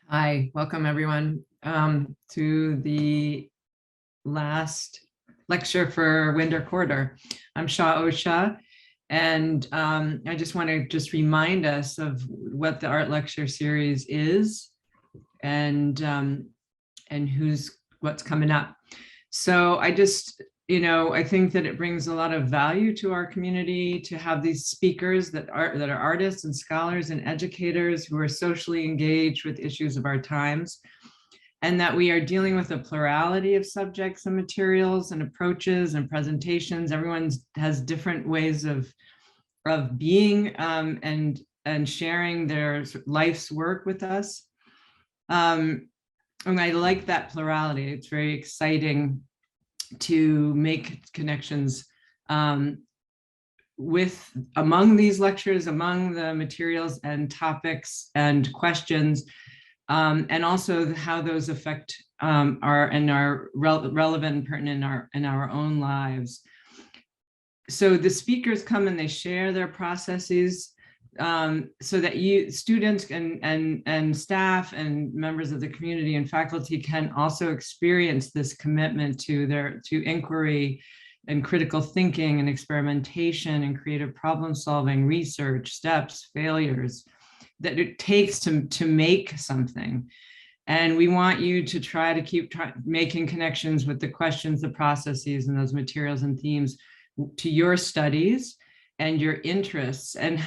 Hi, welcome everyone to the last lecture for Winter Quarter. I'm Shah Osha, and I just want to remind us of what the art lecture series is and what's coming up. So I think that it brings a lot of value to our community to have these speakers that are artists and scholars and educators who are socially engaged with issues of our times, and that we are dealing with a plurality of subjects and materials and approaches and presentations. Everyone has different ways of being and sharing their life's work with us. And I like that plurality. It's very exciting to make connections among these lectures, among the materials and topics and questions, and also how those affect are relevant and pertinent in our own lives. So the speakers come and they share their processes so that students and staff and members of the community and faculty can also experience this commitment to inquiry and critical thinking and experimentation and creative problem solving, research, steps, failures that it takes to make something. And we want you to try to keep making connections with the questions, the processes, and those materials and themes to your studies and your interests, and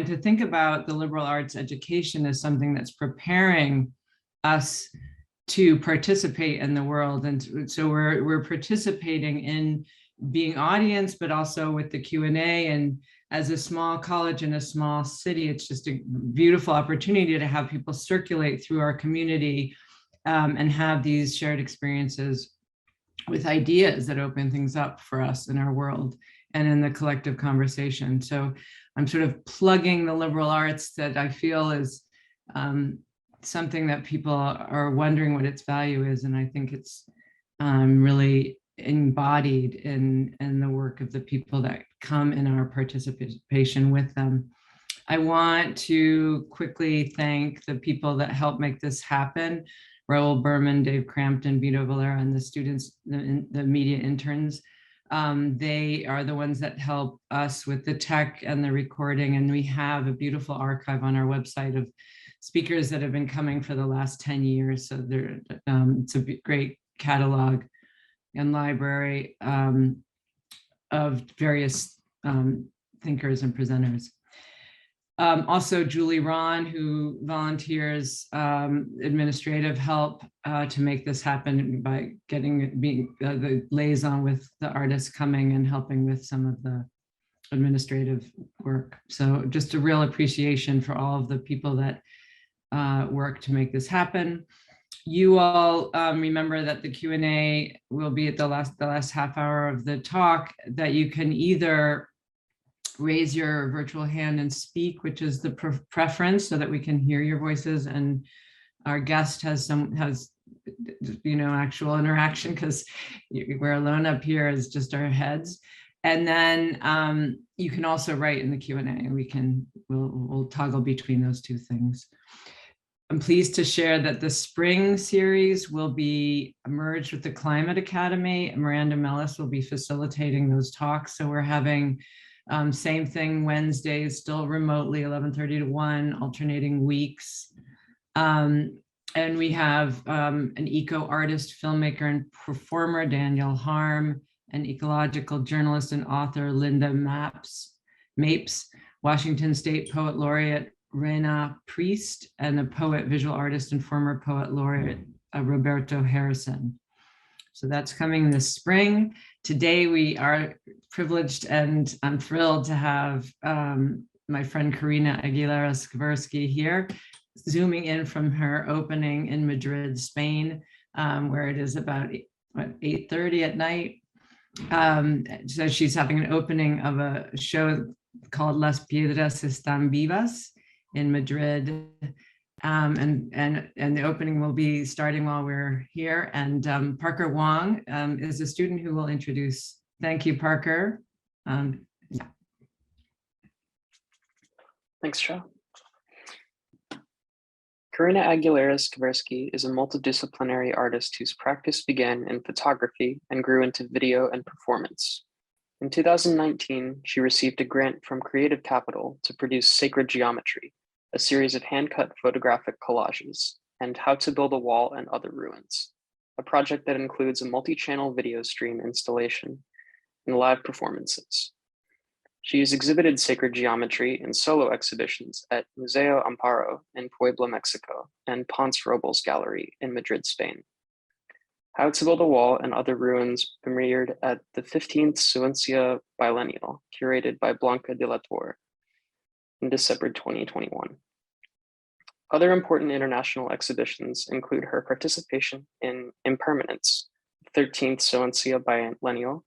to think about the liberal arts education as something that's preparing us to participate in the world. And so we're participating in being audience, but also with the Q&A. And as a small college in a small city, it's just a beautiful opportunity to have people circulate through our community and have these shared experiences with ideas that open things up for us in our world and in the collective conversation. So I'm sort of plugging the liberal arts that I feel is something that people are wondering what its value is. And I think it's really embodied in the work of the people that come in our participation with them. I want to quickly thank the people that help make this happen. Raoul Berman, Dave Crampton, Vito Valera, and the students, the media interns. They are the ones that help us with the tech and the recording. And we have a beautiful archive on our website of speakers that have been coming for the last 10 years. So it's a great catalog and library of various thinkers and presenters. Also Julie Ron, who volunteers administrative help to make this happen by being the liaison with the artists coming and helping with some of the administrative work. So just a real appreciation for all of the people that work to make this happen. You all remember that the Q&A will be at the last half hour of the talk, that you can either raise your virtual hand and speak, which is the preference, so that we can hear your voices, and our guest has actual interaction, because we're alone up here as just our heads. And then you can also write in the Q&A, and we'll toggle between those two things. I'm pleased to share that the spring series will be merged with the Climate Academy. Miranda Mellis will be facilitating those talks. So we're having same thing, Wednesdays, still remotely, 11:30 to 1, alternating weeks. And we have an eco artist, filmmaker, and performer, Daniel Harm, an ecological journalist and author, Linda Mapes, Washington State Poet Laureate, Rena Priest, and the poet, visual artist, and former poet laureate, Roberto Harrison. So that's coming this spring. Today we are privileged, and I'm thrilled to have my friend Karina Aguilera Skvirsky here, zooming in from her opening in Madrid, Spain, where it is about 8:30 at night. So she's having an opening of a show called Las Piedras Están Vivas in Madrid. And the opening will be starting while we're here. And Parker Wong is a student who will introduce. Thank you, Parker. Yeah. Thanks, Joe. Karina Aguilera Skvirsky is a multidisciplinary artist whose practice began in photography and grew into video and performance. In 2019, she received a grant from Creative Capital to produce Sacred Geometry, a series of hand-cut photographic collages, and How to Build a Wall and Other Ruins, a project that includes a multi-channel video stream installation and live performances. She has exhibited sacred geometry in solo exhibitions at Museo Amparo in Puebla, Mexico, and Ponce Robles Gallery in Madrid, Spain. How to Build a Wall and Other Ruins premiered at the 15th Cuenca Biennial, curated by Blanca de la Torre in December 2021. Other important international exhibitions include her participation in Impermanence, 13th Cuenca Biennial,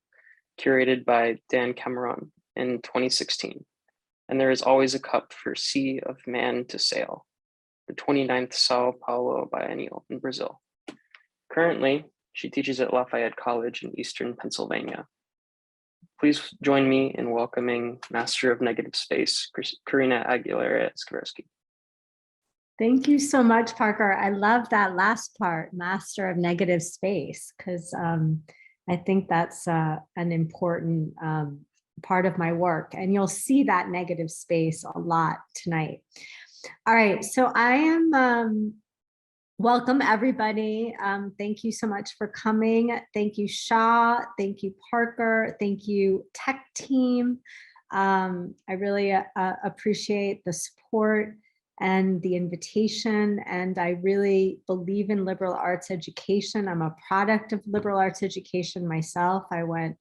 curated by Dan Cameron in 2016, and There Is Always a Cup for Sea of Man to Sail, the 29th São Paulo Biennial in Brazil. Currently, she teaches at Lafayette College in Eastern Pennsylvania. Please join me in welcoming Master of Negative Space, Karina Aguilera Skvirsky. Thank you so much, Parker. I love that last part, Master of Negative Space, because I think that's an important part of my work, and you'll see that negative space a lot tonight. All right, so I am, welcome everybody. Thank you so much for coming. Thank you, Shaw. Thank you, Parker. Thank you, tech team. I really appreciate the support and the invitation, and I really believe in liberal arts education. I'm a product of liberal arts education myself. I went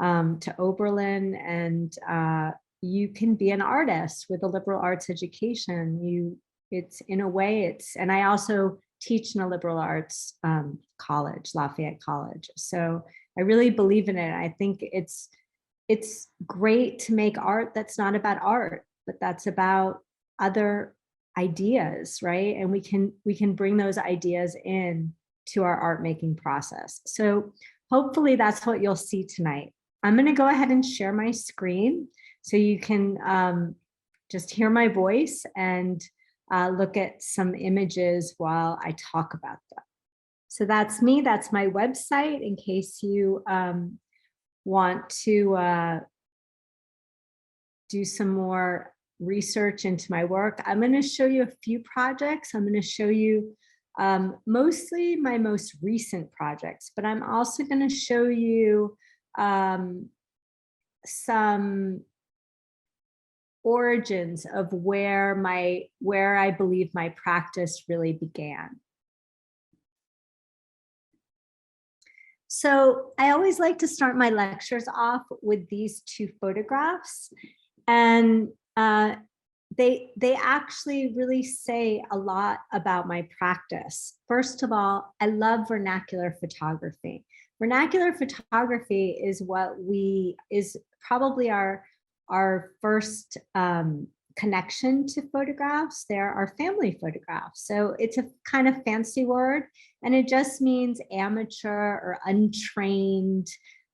to Oberlin, and you can be an artist with a liberal arts education. It's in a way, and I also teach in a liberal arts college, Lafayette College. So I really believe in it. I think it's great to make art that's not about art, but that's about other ideas, right? And we can bring those ideas in to our art making process. So hopefully that's what you'll see tonight. I'm going to go ahead and share my screen so you can just hear my voice and look at some images while I talk about them. So that's me. That's my website in case you want to do some more research into my work. I'm going to show you a few projects. I'm going to show you mostly my most recent projects, but I'm also going to show you some origins of where I believe my practice really began. So I always like to start my lectures off with these two photographs, and they actually really say a lot about my practice. First of all, I love vernacular photography. Vernacular photography is is probably our first connection to photographs. They're our family photographs. So it's a kind of fancy word, and it just means amateur or untrained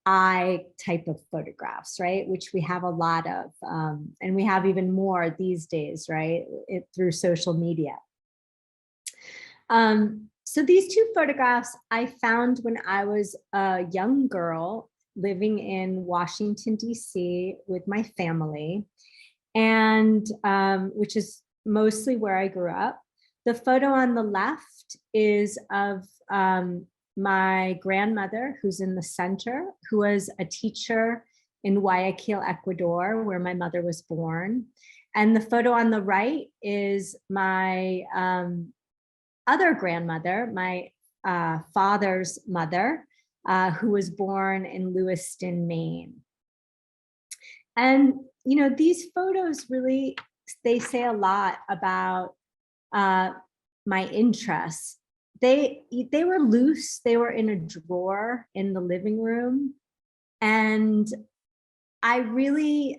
eye type of photographs, right? Which we have a lot of, and we have even more these days, right? Through social media. So these two photographs I found when I was a young girl living in Washington, D.C. with my family, and which is mostly where I grew up. The photo on the left is of my grandmother, who's in the center, who was a teacher in Guayaquil, Ecuador, where my mother was born. And the photo on the right is my other grandmother, my father's mother, who was born in Lewiston, Maine. And, you know, these photos really, they say a lot about my interests. They were loose, they were in a drawer in the living room. And I really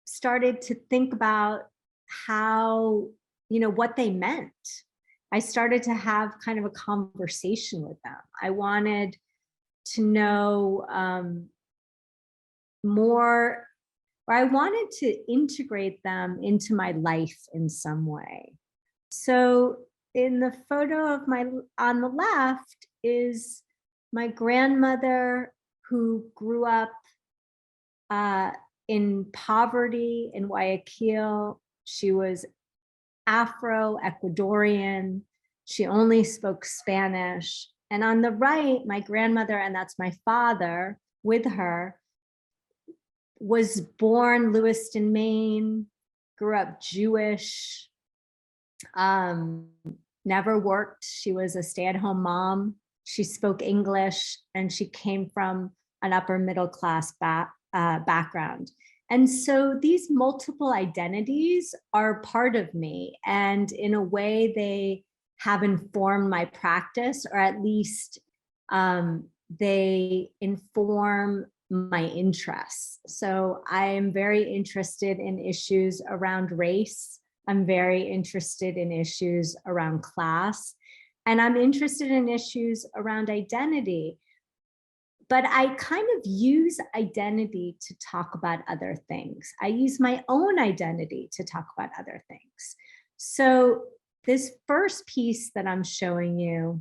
started to think about how, you know, what they meant. I started to have kind of a conversation with them. I wanted to know more, or I wanted to integrate them into my life in some way. So in the photo of on the left is my grandmother who grew up in poverty in Guayaquil. She was Afro-Ecuadorian. She only spoke Spanish. And on the right, my grandmother, and that's my father with her, was born Lewiston, Maine, grew up Jewish, never worked. She was a stay-at-home mom. She spoke English, and she came from an upper middle class background. And so these multiple identities are part of me, and in a way they have informed my practice, or at least they inform my interests. So I am very interested in issues around race. I'm very interested in issues around class, and I'm interested in issues around identity. But I kind of use identity to talk about other things. I use my own identity to talk about other things. So this first piece that I'm showing you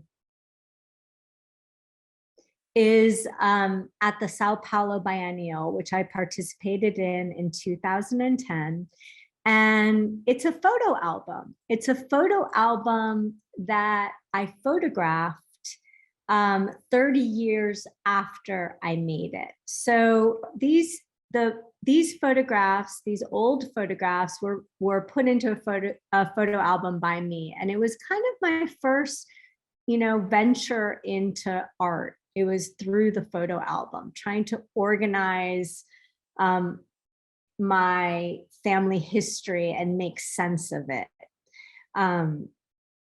is at the São Paulo Biennial, which I participated in 2010. And it's a photo album. It's a photo album that I photographed 30 years after I made it. So these photographs, these old photographs were put into a photo album by me. And it was kind of my first, venture into art. It was through the photo album, trying to organize my family history and make sense of it.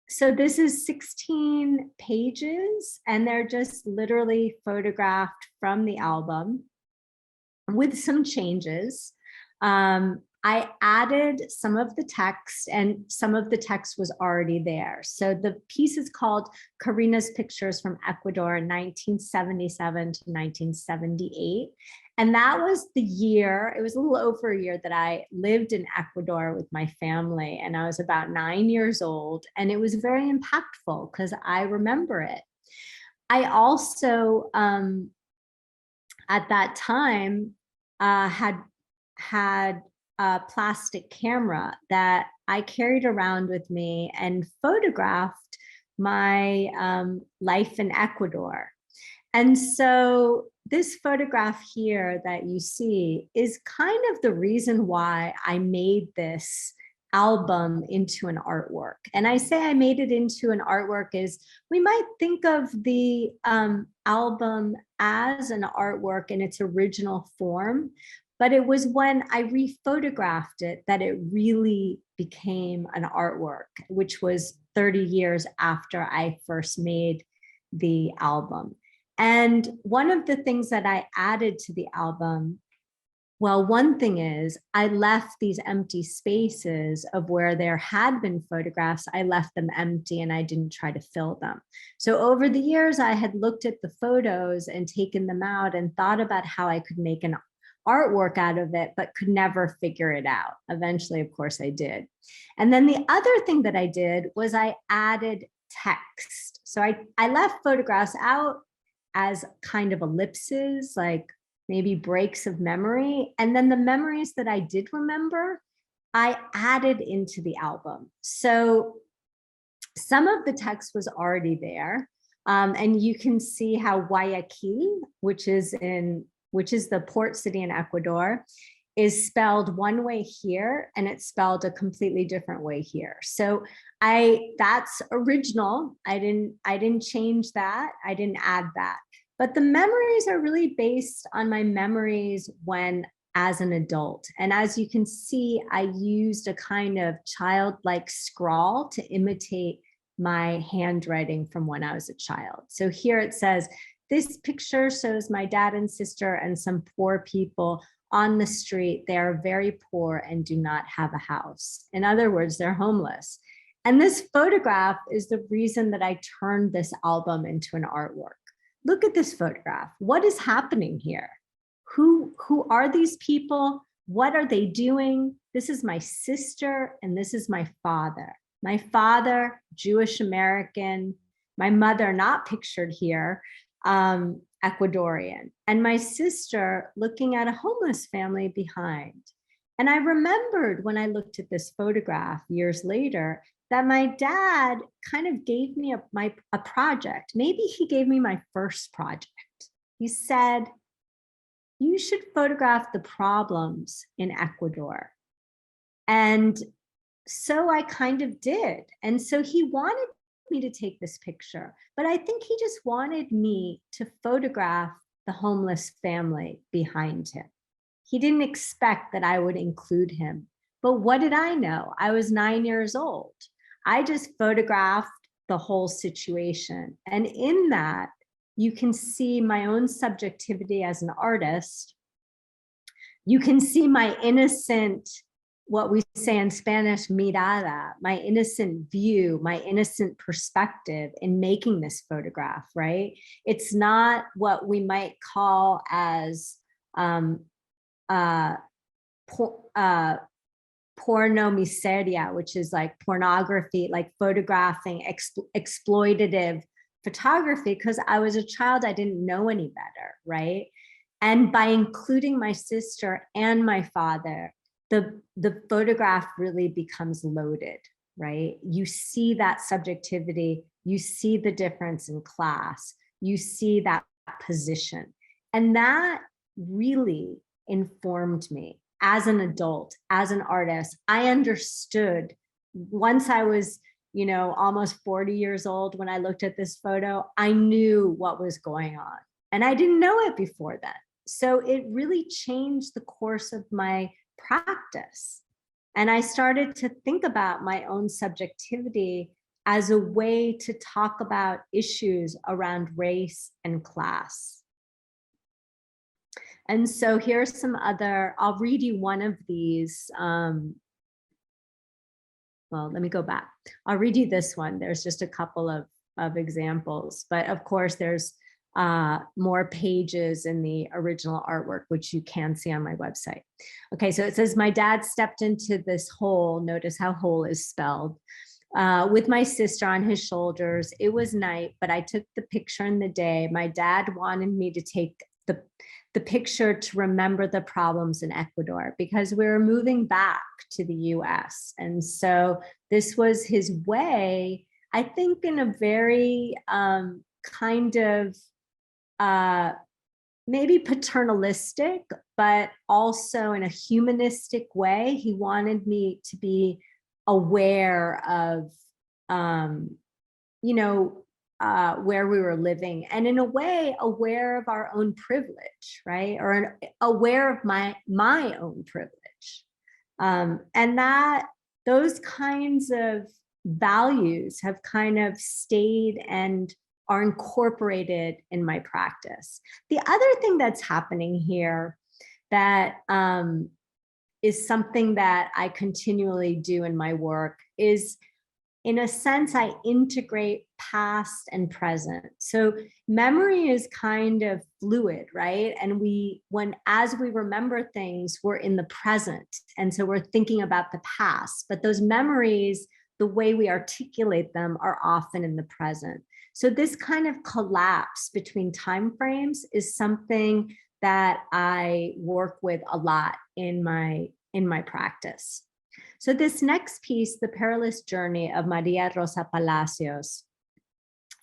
So this is 16 pages, and they're just literally photographed from the album with some changes. I added some of the text, and some of the text was already there. So the piece is called Karina's Pictures from Ecuador, 1977 to 1978. And that was the year, it was a little over a year that I lived in Ecuador with my family, and I was about 9 years old, and it was very impactful because I remember it. I also, at that time, had a plastic camera that I carried around with me and photographed my life in Ecuador. And so this photograph here that you see is kind of the reason why I made this album into an artwork. And I say I made it into an artwork is we might think of the album as an artwork in its original form, but it was when I rephotographed it that it really became an artwork, which was 30 years after I first made the album. And one of the things that I added to the album, well, one thing is I left these empty spaces of where there had been photographs. I left them empty and I didn't try to fill them. So over the years, I had looked at the photos and taken them out and thought about how I could make an artwork out of it, but could never figure it out. Eventually, of course, I did. And then the other thing that I did was I added text. So I left photographs out as kind of ellipses, like maybe breaks of memory. And then the memories that I did remember, I added into the album. So some of the text was already there. And you can see how Guayaquil, which is the port city in Ecuador, is spelled one way here, and it's spelled a completely different way here. So that's original. I didn't change that. I didn't add that. But the memories are really based on my memories when as an adult. And as you can see, I used a kind of childlike scrawl to imitate my handwriting from when I was a child. So here it says, this picture shows my dad and sister and some poor people on the street. They are very poor and do not have a house. In other words, they're homeless. And this photograph is the reason that I turned this album into an artwork. Look at this photograph. What is happening here? Who are these people? What are they doing? This is my sister and this is my father. My father, Jewish American, my mother, not pictured here, Ecuadorian, and my sister looking at a homeless family behind. And I remembered when I looked at this photograph years later that my dad kind of gave me a project. Maybe he gave me my first project. He said, you should photograph the problems in Ecuador. And so I kind of did. And so he wanted me to take this picture, but I think he just wanted me to photograph the homeless family behind him. He didn't expect that I would include him. But what did I know? I was 9 years old. I just photographed the whole situation. And in that, you can see my own subjectivity as an artist. You can see my innocent, what we say in Spanish, mirada, my innocent view, my innocent perspective in making this photograph, right? It's not what we might call as porno miseria, which is like pornography, like photographing, exploitative photography, because I was a child, I didn't know any better, right? And by including my sister and my father, the photograph really becomes loaded, right? You see that subjectivity, you see the difference in class, you see that position. And that really informed me as an adult, as an artist. I understood once I was, you know, almost 40 years old, when I looked at this photo, I knew what was going on. And I didn't know it before then. So it really changed the course of my practice. And I started to think about my own subjectivity as a way to talk about issues around race and class. And so here's some other, I'll read you one of these. Well, let me go back. I'll read you this one. There's just a couple of examples, but of course there's more pages in the original artwork, which you can see on my website. Okay, so it says, my dad stepped into this hole, notice how hole is spelled, with my sister on his shoulders. It was night, but I took the picture in the day. My dad wanted me to take the picture to remember the problems in Ecuador, because we were moving back to the US. And so this was his way, I think, in a very kind of maybe paternalistic, but also in a humanistic way. He wanted me to be aware of, you know, where we were living, and in a way aware of our own privilege, right? Or aware of my own privilege. And that those kinds of values have kind of stayed and are incorporated in my practice. The other thing that's happening here that is something that I continually do in my work is, in a sense, I integrate past and present. So memory is kind of fluid, right? And as we remember things, we're in the present. And so we're thinking about the past, but those memories, the way we articulate them, are often in the present. So this kind of collapse between time frames is something that I work with a lot in my practice. So this next piece, The Perilous Journey of Maria Rosa Palacios,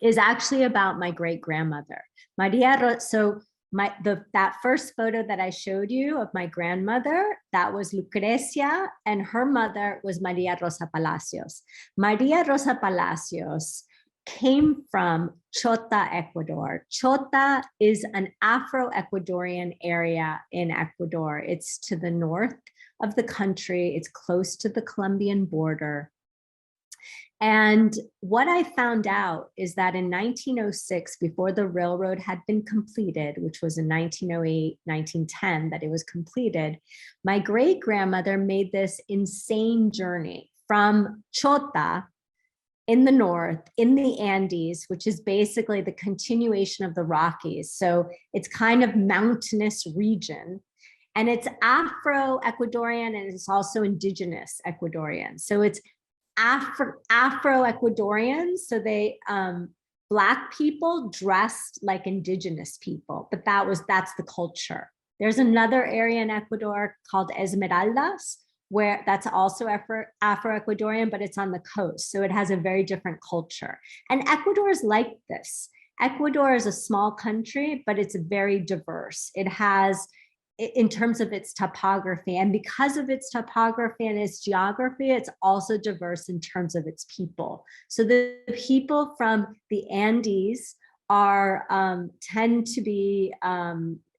is actually about my great-grandmother. That first photo that I showed you of my grandmother, that was Lucrecia, and her mother was Maria Rosa Palacios. Maria Rosa Palacios came from Chota, Ecuador. Chota is an Afro-Ecuadorian area in Ecuador. It's to the north of the country. It's close to the Colombian border. And what I found out is that in 1906, before the railroad had been completed, which was in 1908, 1910 that it was completed, my great-grandmother made this insane journey from Chota in the north, in the Andes, which is basically the continuation of the Rockies. So it's kind of mountainous region. And it's Afro-Ecuadorian, and it's also indigenous Ecuadorian. So it's Afro-Ecuadorians. So they, Black people dressed like indigenous people, but that's the culture. There's another area in Ecuador called Esmeraldas, where that's also Afro-Ecuadorian, but it's on the coast. So it has a very different culture. And Ecuador is like this. Ecuador is a small country, but it's very diverse. It has, in terms of its topography, and because of its topography and its geography, it's also diverse in terms of its people. So the people from the Andes are tend to be,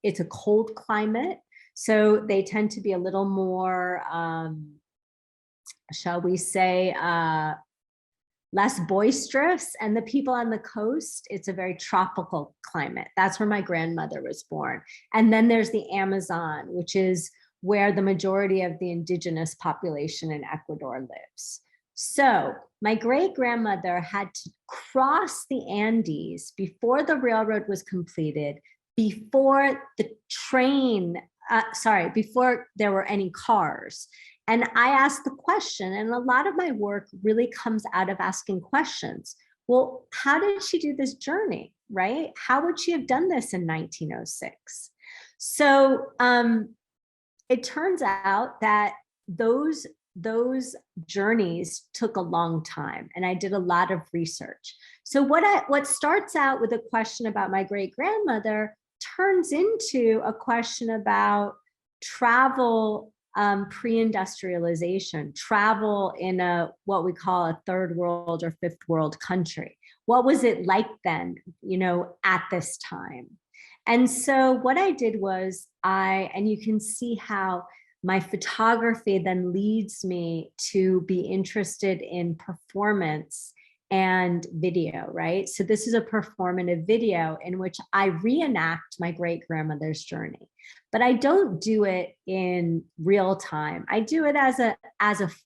it's a cold climate, so they tend to be a little more, shall we say, less boisterous. And the people on the coast, it's a very tropical climate. That's where my grandmother was born. And then there's the Amazon, which is where the majority of the indigenous population in Ecuador lives. So my great grandmother had to cross the Andes before the railroad was completed, before the train, before there were any cars. And I asked the question, and a lot of my work really comes out of asking questions. Well, how did she do this journey, right? How would she have done this in 1906? So it turns out that those journeys took a long time, and I did a lot of research. So what starts out with a question about my great grandmother turns into a question about travel, pre-industrialization, travel in what we call a third world or fifth world country. What was it like then, at this time? And so what I did was and you can see how my photography then leads me to be interested in performance and video, right? So this is a performative video in which I reenact my great grandmother's journey, but I don't do it in real time. I do it as a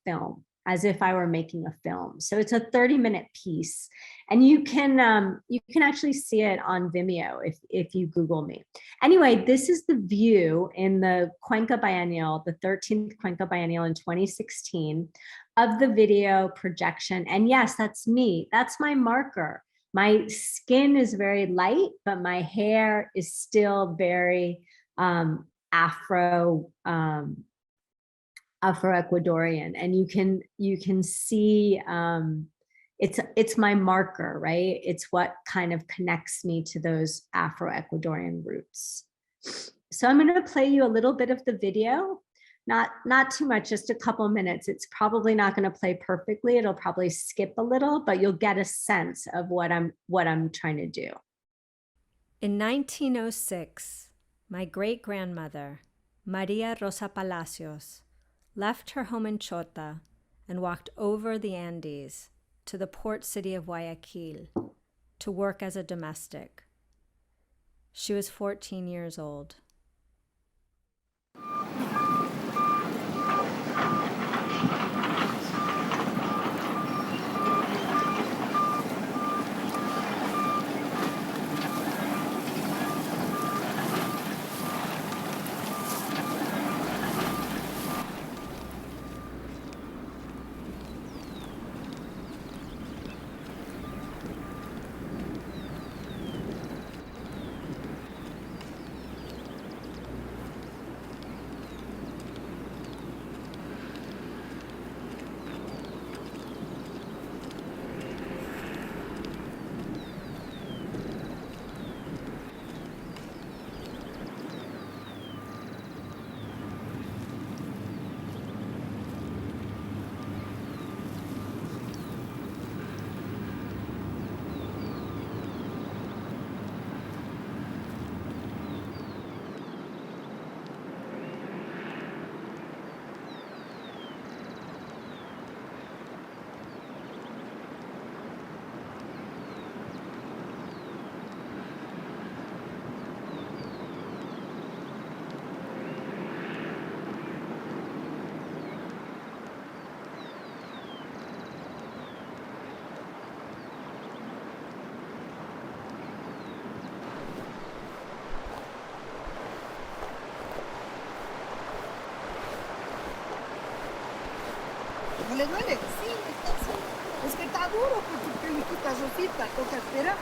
film, as if I were making a film. So it's a 30-minute piece, and you can actually see it on Vimeo if you Google me. Anyway, this is the view in the Cuenca Biennial, the 13th Cuenca Biennial in 2016, of the video projection. And yes, that's me. That's my marker. My skin is very light, but my hair is still very Afro-Ecuadorian, and you can see it's my marker, right? It's what kind of connects me to those Afro-Ecuadorian roots. So I'm going to play you a little bit of the video, not too much, just a couple minutes. It's probably not going to play perfectly. It'll probably skip a little, but you'll get a sense of what I'm trying to do. In 1906, my great-grandmother, Maria Rosa Palacios, left her home in Chota and walked over the Andes to the port city of Guayaquil to work as a domestic. She was 14 years old. ¿No le duele? Sí, está está duro, porque le quita Rosita, toca esperar.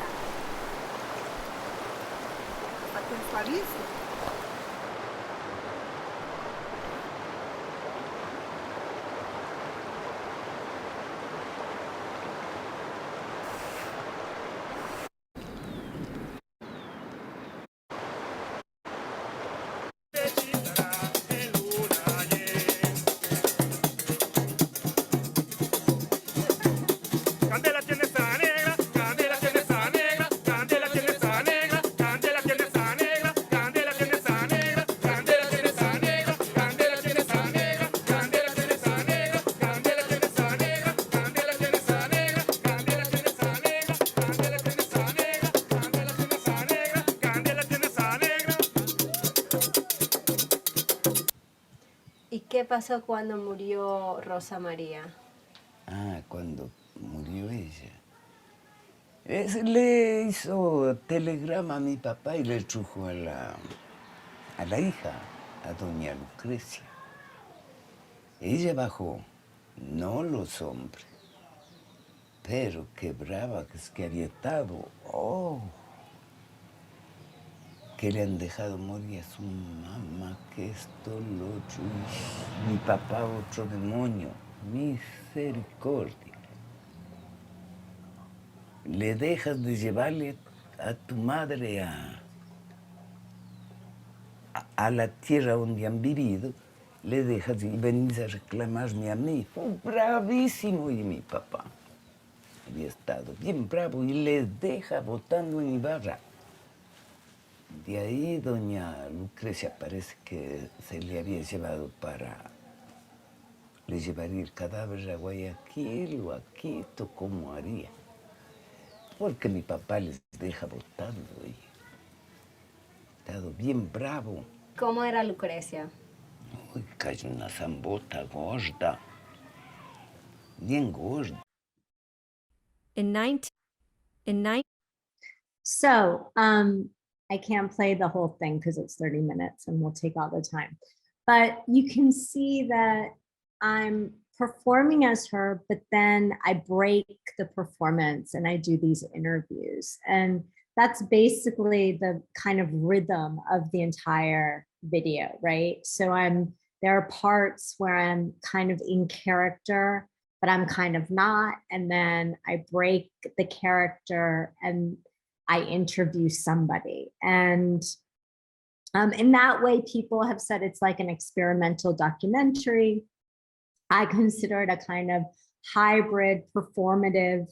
Hasta que suavice. ¿Y qué pasó cuando murió Rosa María? Ah, cuando murió ella. Le hizo telegrama a mi papá y le trujo a la hija, a doña Lucrecia. Ella bajó, no los hombres, pero qué brava que es que había estado. Oh, que le han dejado morir a su mamá, que esto, lo otro, y mi papá otro demonio, misericordia. Le dejas de llevarle a tu madre a la tierra donde han vivido, le dejas y venís a reclamarme a mí. Fue bravísimo y mi papá había estado bien bravo y le deja botando en Ibarra. De ahí doña Lucrecia parece que se le había llevado le llevaría el cadáver a Guayaquil o a Quito, ¿cómo haría? Porque mi papá les deja botando y ha estado bien bravo. ¿Cómo era Lucrecia? Uy, cayó una zambota gorda, bien gorda. So I can't play the whole thing because it's 30 minutes and we'll take all the time. But you can see that I'm performing as her, but then I break the performance and I do these interviews. And that's basically the kind of rhythm of the entire video, right? So there are parts where I'm kind of in character, but I'm kind of not. And then I break the character and I interview somebody. And in that way, people have said it's like an experimental documentary. I consider it a kind of hybrid performative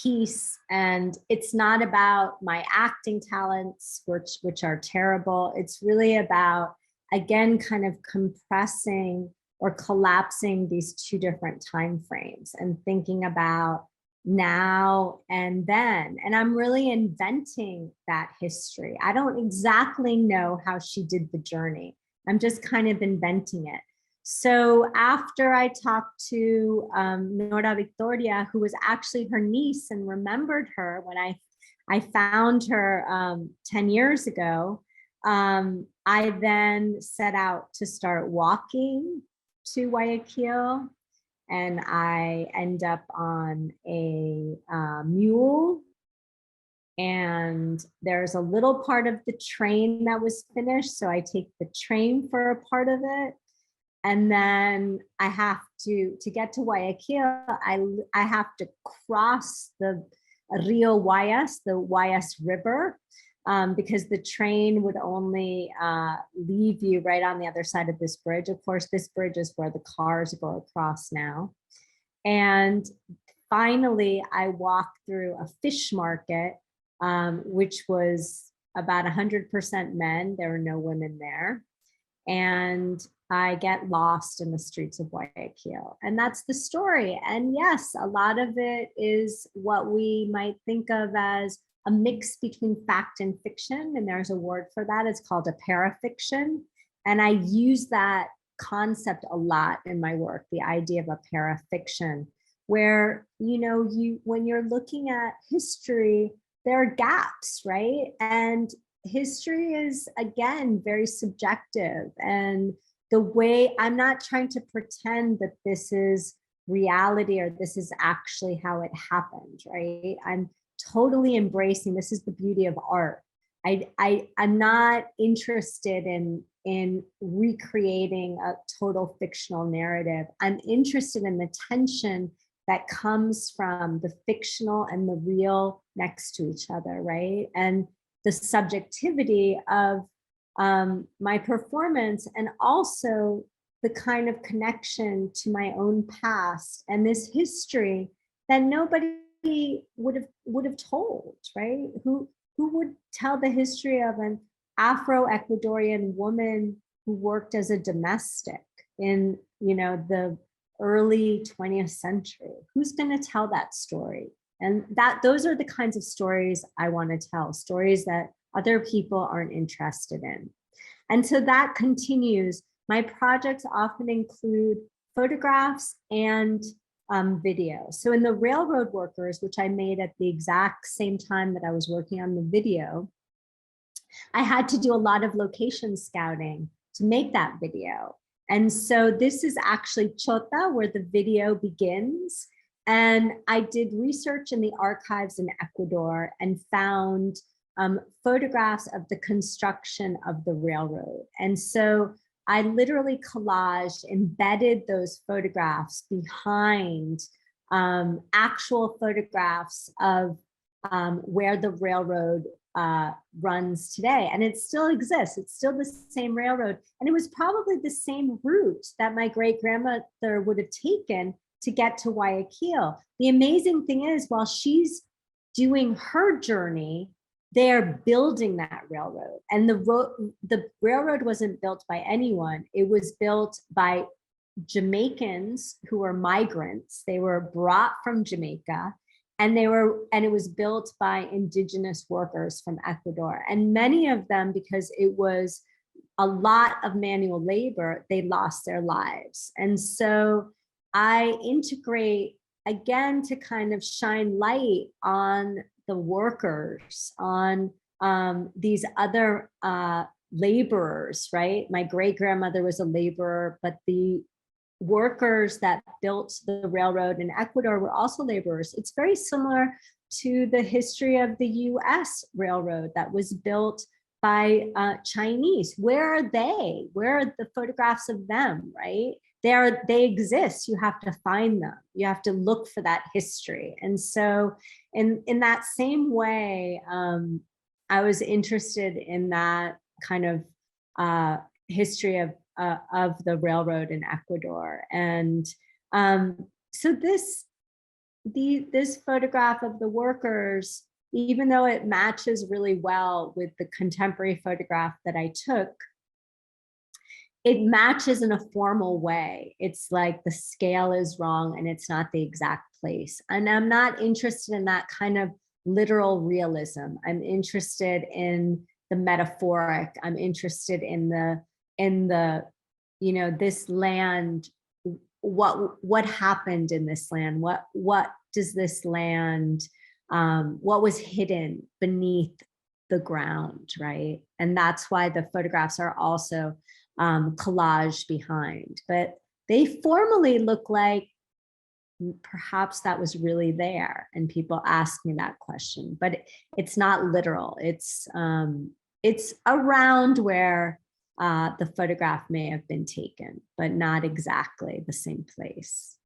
piece. And it's not about my acting talents, which are terrible. It's really about, again, kind of compressing or collapsing these two different time frames and thinking about now and then. And I'm really inventing that history. I don't exactly know how she did the journey. I'm just kind of inventing it. So after I talked to Nora Victoria, who was actually her niece and remembered her when I found her 10 years ago, I then set out to start walking to Guayaquil. And I end up on a mule. And there's a little part of the train that was finished. So I take the train for a part of it. And then I have to get to Guayaquil, I have to cross the Rio Guayas, the Guayas River, because the train would only leave you right on the other side of this bridge. Of course, this bridge is where the cars go across now. And finally, I walked through a fish market, which was about 100% men. There were no women there. And I get lost in the streets of Guayaquil. And that's the story. And yes, a lot of it is what we might think of as a mix between fact and fiction. And there's a word for that. It's called a parafiction. And I use that concept a lot in my work, the idea of a parafiction, where, when you're looking at history, there are gaps, right? And history is, again, very subjective. And the way, I'm not trying to pretend that this is reality, or this is actually how it happened, right? I'm totally embracing, this is the beauty of art. I'm not interested in recreating a total fictional narrative. I'm interested in the tension that comes from the fictional and the real next to each other, right? And the subjectivity of my performance, and also the kind of connection to my own past and this history that nobody would have told, right? Who would tell the history of an Afro-Ecuadorian woman who worked as a domestic in, you know, the early 20th century? Who's going to tell that story? And those are the kinds of stories I want to tell, stories that other people aren't interested in. And so that continues. My projects often include photographs and video. So in the Railroad Workers, which I made at the exact same time that I was working on the video, I had to do a lot of location scouting to make that video. And so this is actually Chota, where the video begins. And I did research in the archives in Ecuador and found photographs of the construction of the railroad. And so I literally collaged, embedded those photographs behind actual photographs of where the railroad runs today. And it still exists. It's still the same railroad. And it was probably the same route that my great-grandmother would have taken to get to Guayaquil. The amazing thing is, while she's doing her journey, they're building that railroad. And the railroad wasn't built by anyone. It was built by Jamaicans who were migrants. They were brought from Jamaica, and it was built by indigenous workers from Ecuador. And many of them, because it was a lot of manual labor, they lost their lives. And so I integrate, again, to kind of shine light on the workers, on these other laborers, right? My great-grandmother was a laborer, but the workers that built the railroad in Ecuador were also laborers. It's very similar to the history of the US railroad that was built by Chinese. Where are they? Where are the photographs of them, right? They exist. You have to find them. You have to look for that history. And so in that same way, I was interested in that kind of history of the railroad in Ecuador. And so this photograph of the workers, even though it matches really well with the contemporary photograph that I took, it matches in a formal way. It's like the scale is wrong and it's not the exact place. And I'm not interested in that kind of literal realism. I'm interested in the metaphoric. I'm interested in the, you know, this land, what happened in this land? What does this land, what was hidden beneath the ground, right? And that's why the photographs are also collaged behind, but they formally look like perhaps that was really there. And people ask me that question, but it's not literal. It's around where the photograph may have been taken, but not exactly the same place.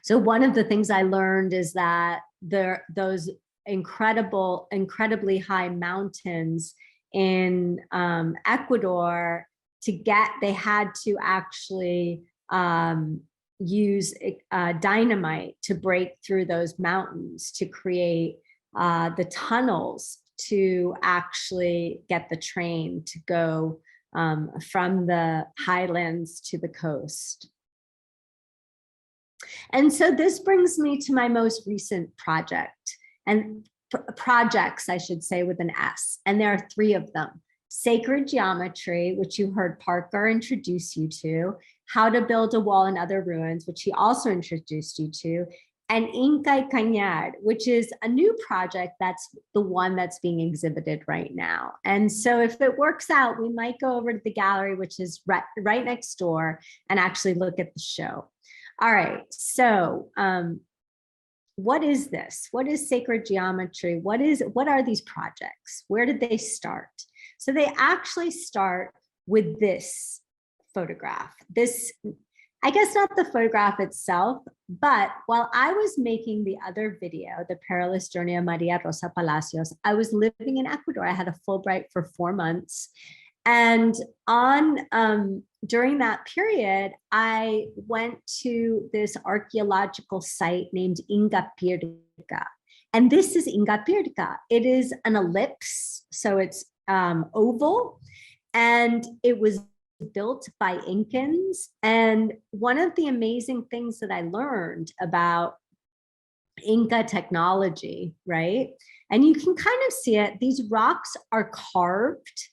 So one of the things I learned is that those incredibly high mountains in Ecuador, they had to actually use dynamite to break through those mountains to create the tunnels to actually get the train to go from the highlands to the coast. And so this brings me to my most recent project, and projects, I should say, with an S, and there are 3 of them. Sacred Geometry, which you heard Parker introduce you to, How to Build a Wall in Other Ruins, which he also introduced you to, and Inca y Cañar, which is a new project that's the one that's being exhibited right now. And so if it works out, we might go over to the gallery, which is right next door, and actually look at the show. All right, so what is this? What is sacred geometry? What are these projects? Where did they start? So they actually start with this photograph. This, I guess not the photograph itself, but while I was making the other video, the Perilous Journey of Maria Rosa Palacios, I was living in Ecuador. I had a Fulbright for 4 months. And during that period, I went to this archaeological site named Igapirka. And this is Igapirka. It is an ellipse, so it's oval, and it was built by Incans. And one of the amazing things that I learned about Inca technology, right? And you can kind of see it, these rocks are carved.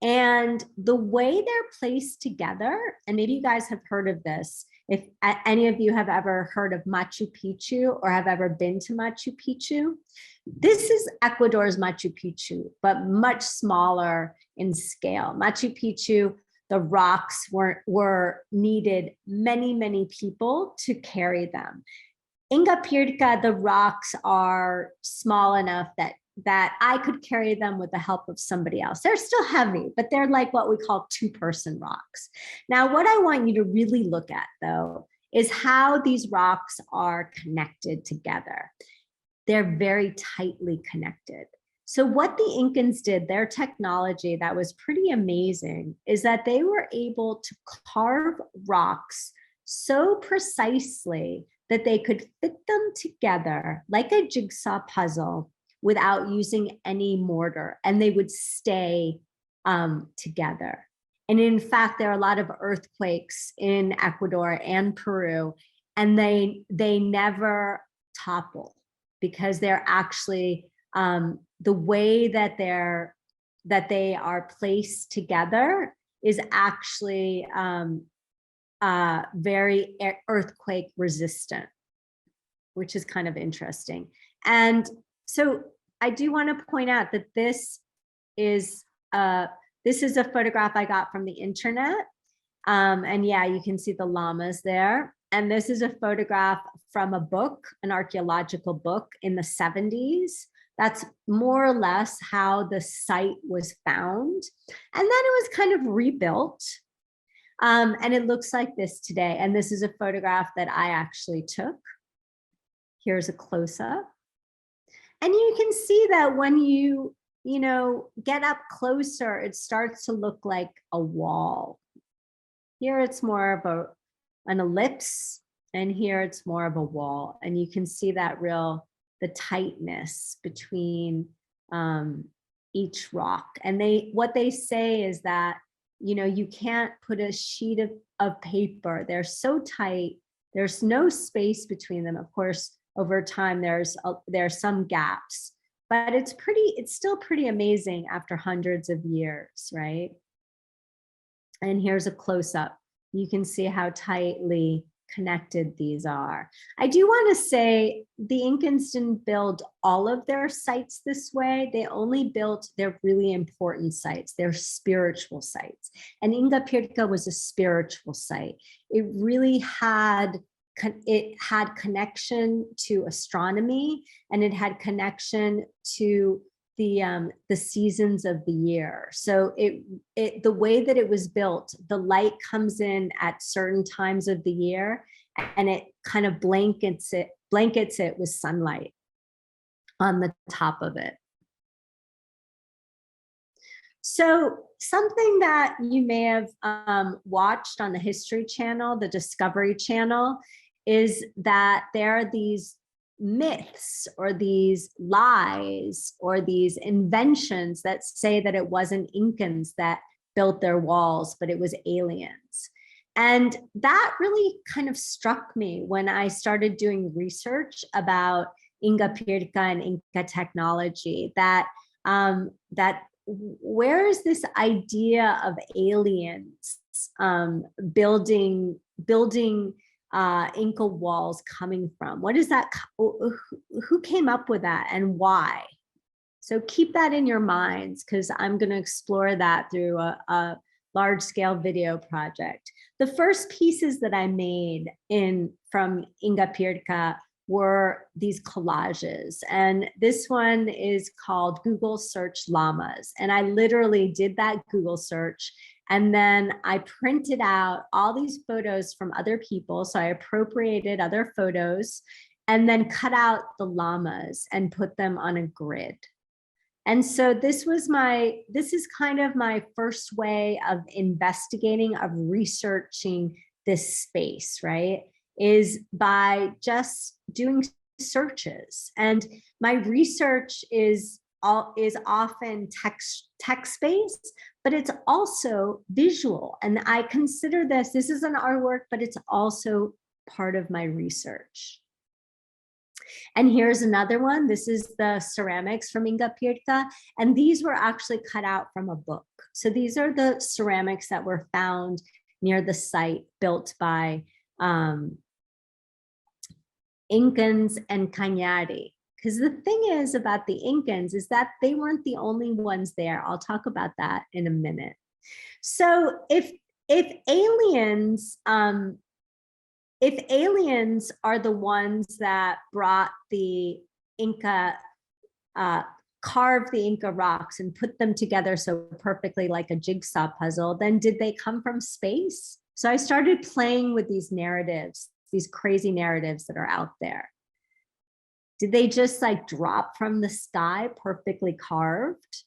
And the way they're placed together, and maybe you guys have heard of this, if any of you have ever heard of Machu Picchu or have ever been to Machu Picchu, this is Ecuador's Machu Picchu, but much smaller in scale. Machu Picchu, the rocks were needed many people to carry them. Igapirka, the rocks are small enough that I could carry them with the help of somebody else. They're still heavy, but they're like what we call two-person rocks. Now, what I want you to really look at, though, is how these rocks are connected together. They're very tightly connected. So what the Incans did, their technology that was pretty amazing, is that they were able to carve rocks so precisely that they could fit them together like a jigsaw puzzle without using any mortar, and they would stay together. And in fact, there are a lot of earthquakes in Ecuador and Peru, and they never topple because they're actually, the way that they are placed together is actually very earthquake resistant, which is kind of interesting. And so I do want to point out that this is a photograph I got from the internet. And yeah, you can see the llamas there. And this is a photograph from a book, an archaeological book in the 70s. That's more or less how the site was found. And then it was kind of rebuilt. And it looks like this today. And this is a photograph that I actually took. Here's a close-up. And you can see that when you get up closer, it starts to look like a wall. Here it's more of an ellipse, and here it's more of a wall. And you can see that the tightness between each rock. And what they say is that, you can't put a sheet of paper. They're so tight. There's no space between them. Of course, over time, there's some gaps, but it's still pretty amazing after hundreds of years, right? And here's a close-up. You can see how tightly connected these are. I do want to say the Incans didn't build all of their sites this way. They only built their really important sites, their spiritual sites. And Igapirka was a spiritual site. It really had connection to astronomy, and it had connection to the seasons of the year. So the way that it was built, the light comes in at certain times of the year, and it kind of blankets it with sunlight on the top of it. So something that you may have watched on the History Channel, the Discovery Channel, is that there are these myths or these lies or these inventions that say that it wasn't Incans that built their walls, but it was aliens. And that really kind of struck me when I started doing research about Igapirka and Inca technology, that where is this idea of aliens building Inca walls coming from? What is that? Who came up with that and why? So keep that in your minds, because I'm going to explore that through a large-scale video project. The first pieces that I made from Igapirka were these collages. And this one is called Google Search Llamas. And I literally did that Google search. And then I printed out all these photos from other people. So I appropriated other photos and then cut out the llamas and put them on a grid. And so this is kind of my first way of investigating, of researching this space, right? Is by just doing searches. And my research is often text-based, but it's also visual. And I consider this is an artwork, but it's also part of my research. And here's another one. This is the ceramics from Igapirka. And these were actually cut out from a book. So these are the ceramics that were found near the site built by Incans and Cañari. Because the thing is about the Incans is that they weren't the only ones there. I'll talk about that in a minute. So if aliens are the ones that brought the Inca, carved the Inca rocks and put them together so perfectly like a jigsaw puzzle, then did they come from space? So I started playing with these narratives, these crazy narratives that are out there. Did they just like drop from the sky perfectly carved?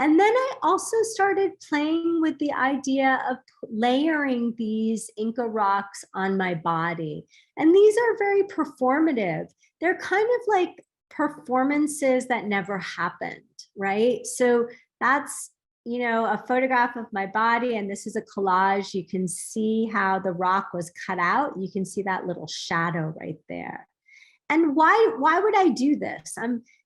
And then I also started playing with the idea of layering these Inca rocks on my body. And these are very performative. They're kind of like performances that never happened, right? So that's, you know, a photograph of my body, and this is a collage. You can see how the rock was cut out. You can see that little shadow right there. And why would I do this?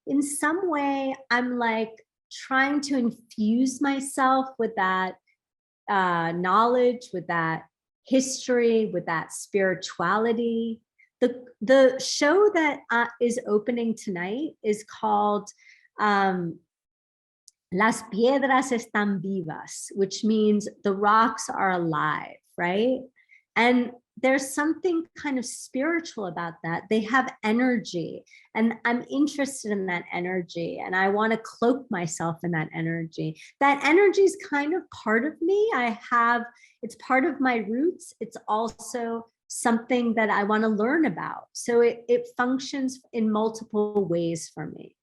In some way, I'm like trying to infuse myself with that knowledge, with that history, with that spirituality. The show that is opening tonight is called Las piedras están vivas, which means the rocks are alive, right? And there's something kind of spiritual about that. They have energy, and I'm interested in that energy, and I want to cloak myself in that energy. That energy is kind of part of me. It's part of my roots. It's also something that I want to learn about. So it functions in multiple ways for me.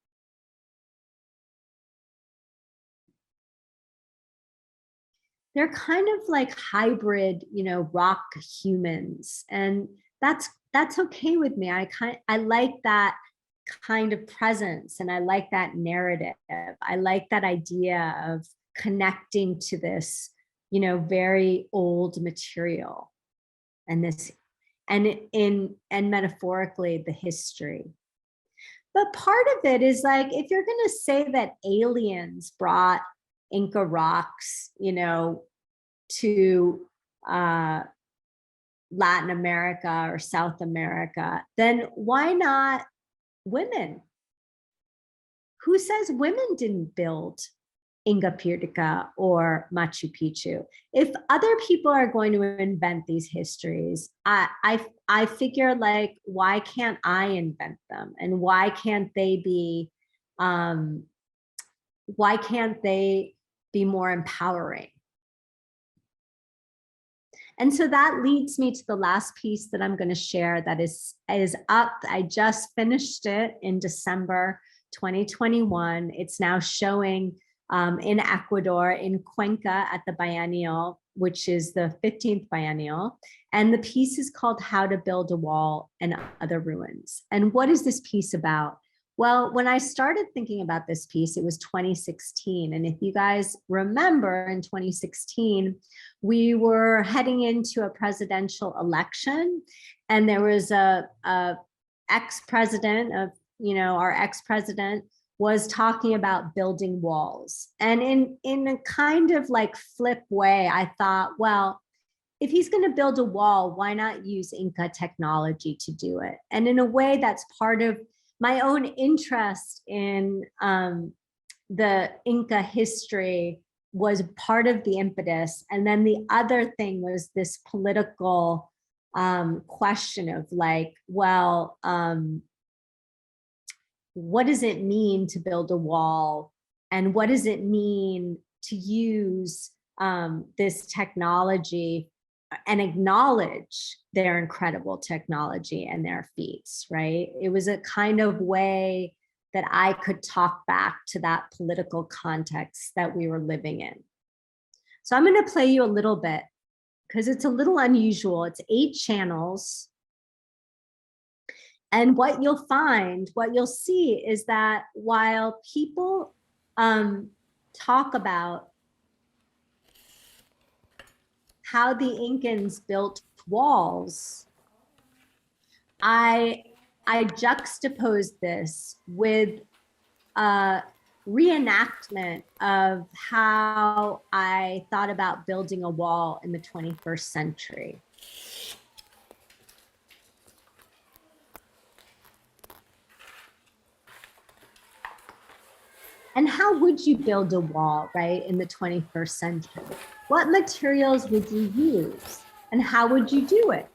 They're kind of like hybrid, you know, rock humans. And that's okay with me. I like that kind of presence, and I like that narrative. I like that idea of connecting to this, you know, very old material and metaphorically the history. But part of it is like, if you're going to say that aliens brought Inca rocks, you know, to Latin America or South America, then why not women? Who says women didn't build Igapirka or Machu Picchu? If other people are going to invent these histories, I figure, like, why can't I invent them? And why can't they be more empowering? And so that leads me to the last piece that I'm going to share that is up. I just finished it in December 2021. It's now showing in Ecuador, in Cuenca at the Biennial, which is the 15th Biennial. And the piece is called How to Build a Wall and Other Ruins. And what is this piece about? Well, when I started thinking about this piece, it was 2016. And if you guys remember, in 2016, we were heading into a presidential election, and there was a ex-president of, you know, our ex-president was talking about building walls. And in a kind of like flip way, I thought, well, if he's going to build a wall, why not use Inca technology to do it? And in a way, that's part of my own interest in the Inca history was part of the impetus. And then the other thing was this political question of like, well, what does it mean to build a wall? And what does it mean to use this technology and acknowledge their incredible technology and their feats, right? It was a kind of way that I could talk back to that political context that we were living in. So I'm going to play you a little bit because it's a little unusual. It's 8 channels. And what you'll find, what you'll see is that while people talk about how the Incans built walls, I juxtaposed this with a reenactment of how I thought about building a wall in the 21st century. And how would you build a wall, right, in the 21st century? What materials would you use? And how would you do it?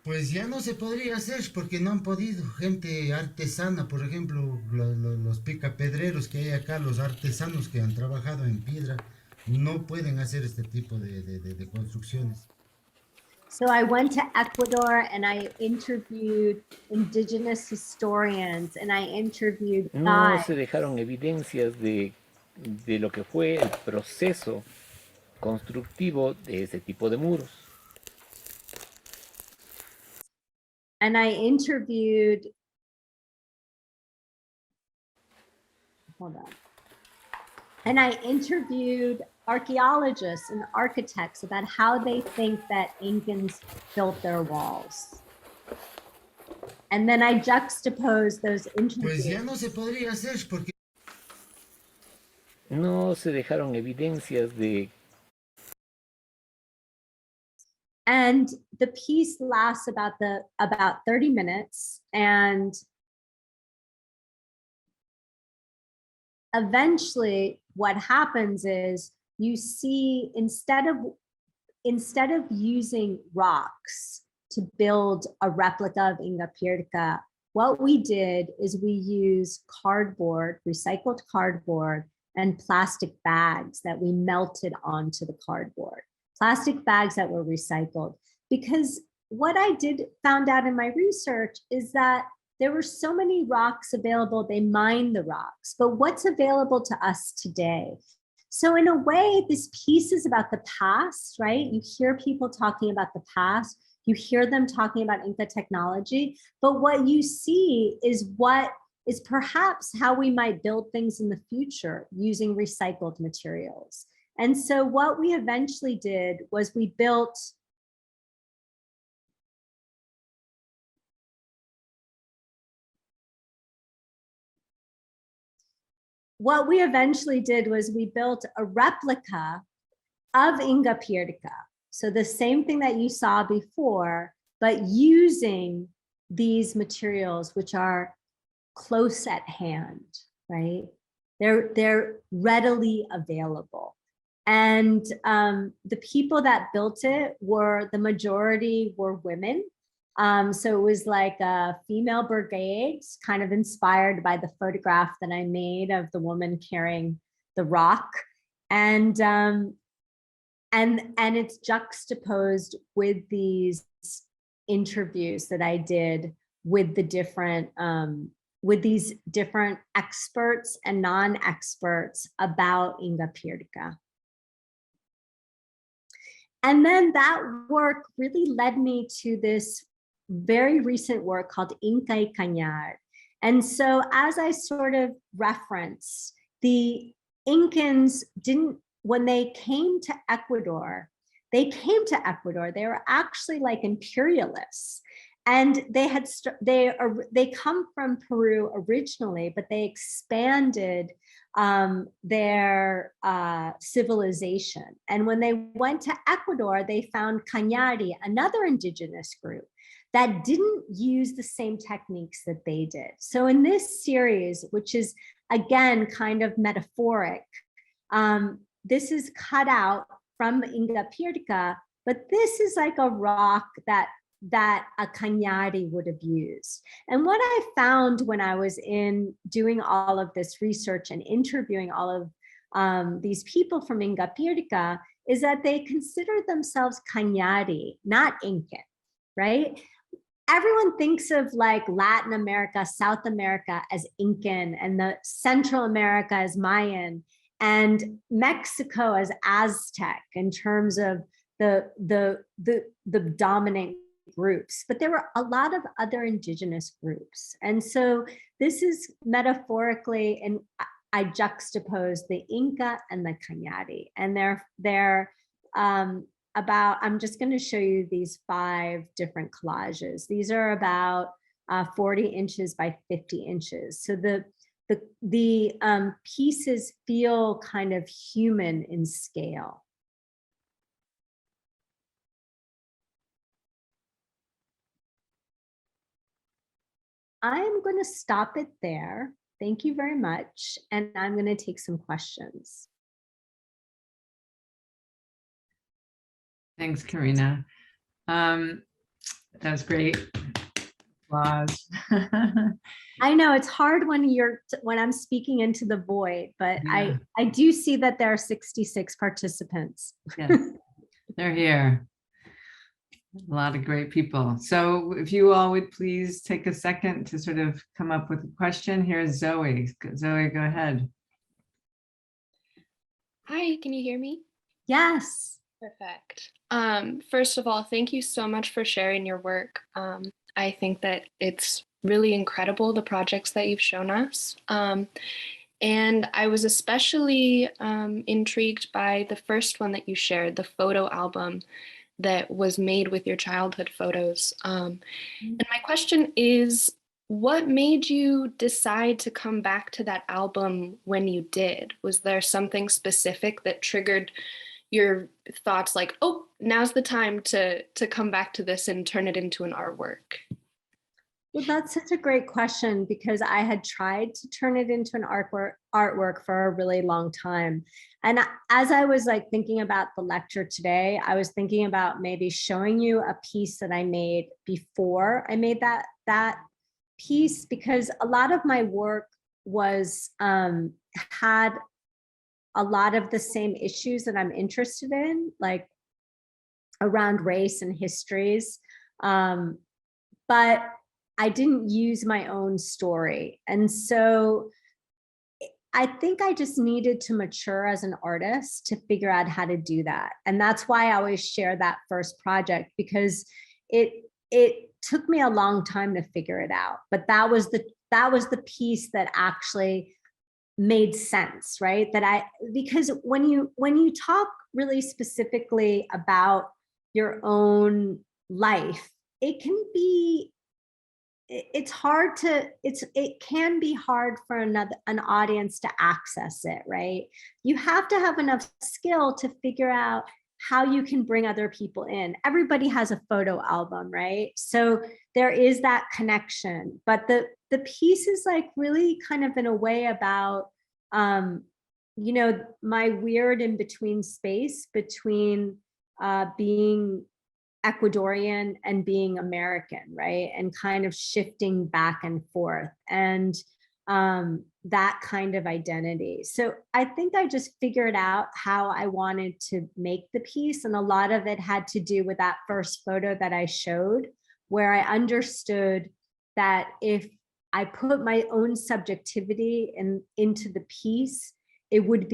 Pues ya no se podría hacer porque no han podido. Gente artesana, por ejemplo, los picapedreros que hay acá, los artesanos que han trabajado en piedra, no pueden hacer este tipo de construcciones. So I went to Ecuador and I interviewed indigenous historians and I interviewed No guides. se dejaron evidencias de lo que fue el proceso constructivo de ese tipo de muros. And I interviewed, hold on. And I interviewed archaeologists and architects about how they think that Incans built their walls. And then I juxtaposed those Pues ya interviews. no se podría hacer porque No se dejaron evidencias de And the piece lasts about 30 minutes. And eventually what happens is you see, instead of using rocks to build a replica of Igapirka, what we did is we used cardboard, recycled cardboard, and plastic bags that we melted onto the cardboard. Plastic bags that were recycled. Because what I found out in my research is that there were so many rocks available, they mined the rocks, but what's available to us today? So in a way, this piece is about the past, right? You hear people talking about the past, you hear them talking about Inca technology, but what you see is what is perhaps how we might build things in the future using recycled materials. And so what we eventually did was we built a replica of Igapirka. So the same thing that you saw before, but using these materials, which are close at hand, right? They're readily available. And the people that built it the majority were women. So it was like a female brigade, kind of inspired by the photograph that I made of the woman carrying the rock. And it's juxtaposed with these interviews that I did with the different, with these different experts and non-experts about Igapirka. And then that work really led me to this very recent work called Inca y Cañar. And so as I sort of referenced, the Incans when they came to Ecuador, they were actually like imperialists. And they come from Peru originally, but they expanded their civilization. And when they went to Ecuador, they found Cañari, another indigenous group that didn't use the same techniques that they did. So in this series, which is again kind of metaphoric, this is cut out from Igapirka, but this is like a rock that a Cañari would have used. And what I found when I was in doing all of this research and interviewing all of these people from Igapirka is that they consider themselves Cañari, not Incan, right? Everyone thinks of like Latin America, South America as Incan, and the Central America as Mayan, and Mexico as Aztec in terms of the dominant groups. But there were a lot of other indigenous groups. And so this is metaphorically, and I juxtapose the Inca and the Cañari, and they're about, I'm just going to show you these 5 different collages. These are about 40 inches by 50 inches. So the pieces feel kind of human in scale. I'm going to stop it there. Thank you very much. And I'm going to take some questions. Thanks, Karina. That's great. Applause. I know it's hard when I'm speaking into the void, but Yeah. I do see that there are 66 participants. Yes, they're here. A lot of great people. So if you all would please take a second to sort of come up with a question. Here's Zoe. Zoe, go ahead. Hi, can you hear me? Yes. Perfect. First of all, thank you so much for sharing your work. I think that it's really incredible, the projects that you've shown us. And I was especially intrigued by the first one that you shared, the photo album that was made with your childhood photos. And my question is, what made you decide to come back to that album when you did? Was there something specific that triggered your thoughts like, oh, now's the time to come back to this and turn it into an artwork? Well, that's such a great question, because I had tried to turn it into an artwork for a really long time. And as I was like thinking about the lecture today, I was thinking about maybe showing you a piece that I made before I made that piece, because a lot of my work was had a lot of the same issues that I'm interested in, like around race and histories. But I didn't use my own story. And so I think I just needed to mature as an artist to figure out how to do that. And that's why I always share that first project, because it took me a long time to figure it out. But that was the piece that actually made sense, right? Because when you talk really specifically about your own life, it can be hard for an audience to access it, right? You have to have enough skill to figure out how you can bring other people in. Everybody has a photo album, right? So there is that connection, but the piece is like really kind of in a way about, my weird in between space between being Ecuadorian and being American, right? And kind of shifting back and forth, and that kind of identity. So I think I just figured out how I wanted to make the piece. And a lot of it had to do with that first photo that I showed, where I understood that if I put my own subjectivity into the piece, it would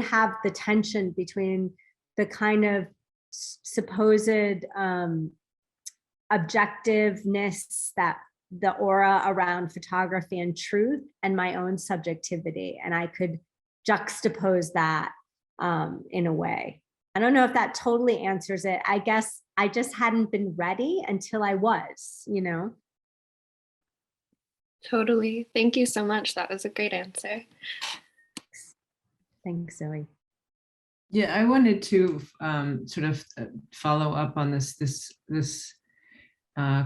have the tension between the kind of supposed objectiveness, that the aura around photography and truth, and my own subjectivity. And I could juxtapose that in a way. I don't know if that totally answers it. I guess I just hadn't been ready until I was, Totally. Thank you so much. That was a great answer. Thanks, Zoe. Yeah, I wanted to sort of follow up on this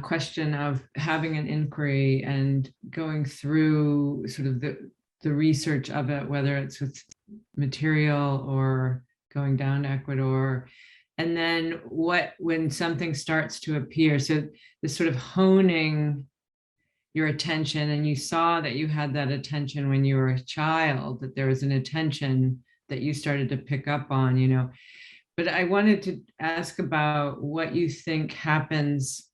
question of having an inquiry and going through sort of the research of it, whether it's with material or going down to Ecuador. And then when something starts to appear, so this sort of honing your attention, and you saw that you had that attention when you were a child, that there was an attention that you started to pick up on, you know. But I wanted to ask about what you think happens.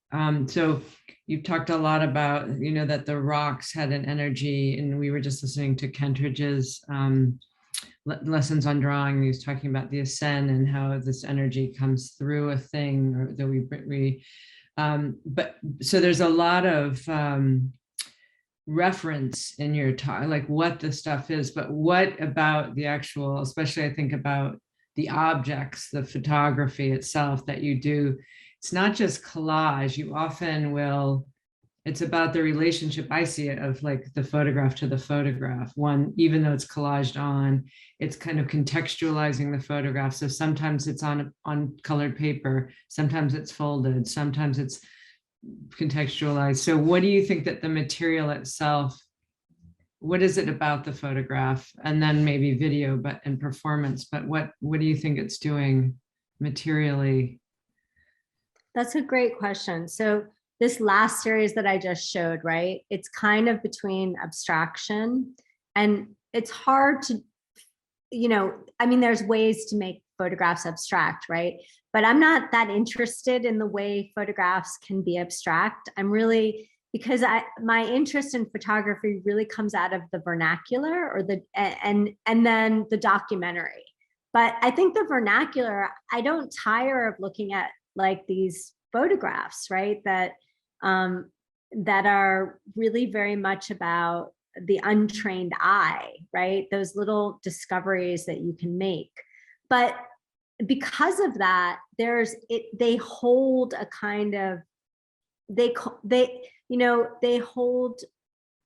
So you've talked a lot about, you know, that the rocks had an energy, and we were just listening to Kentridge's lessons on drawing. He was talking about the ascend and how this energy comes through a thing, or that but so there's a lot of reference in your talk, like what the stuff is, but what about the actual, especially I think about the objects, the photography itself that you do. It's not just collage. You often will, it's about the relationship, I see it, of like the photograph to the photograph. One, even though it's collaged on, it's kind of contextualizing the photograph. So sometimes it's on colored paper, sometimes it's folded, sometimes it's contextualized. So what do you think that the material itself, what is it about the photograph, and then maybe video, but in performance, but what do you think it's doing materially? That's a great question. So this last series that I just showed, right? It's kind of between abstraction, and it's hard to, you know, I mean, there's ways to make photographs abstract, right? But I'm not that interested in the way photographs can be abstract. I'm really, because my interest in photography really comes out of the vernacular, or and then the documentary. But I think the vernacular, I don't tire of looking at like these photographs, right? That are really very much about the untrained eye, right? Those little discoveries that you can make. But because of that, they hold a kind of, they hold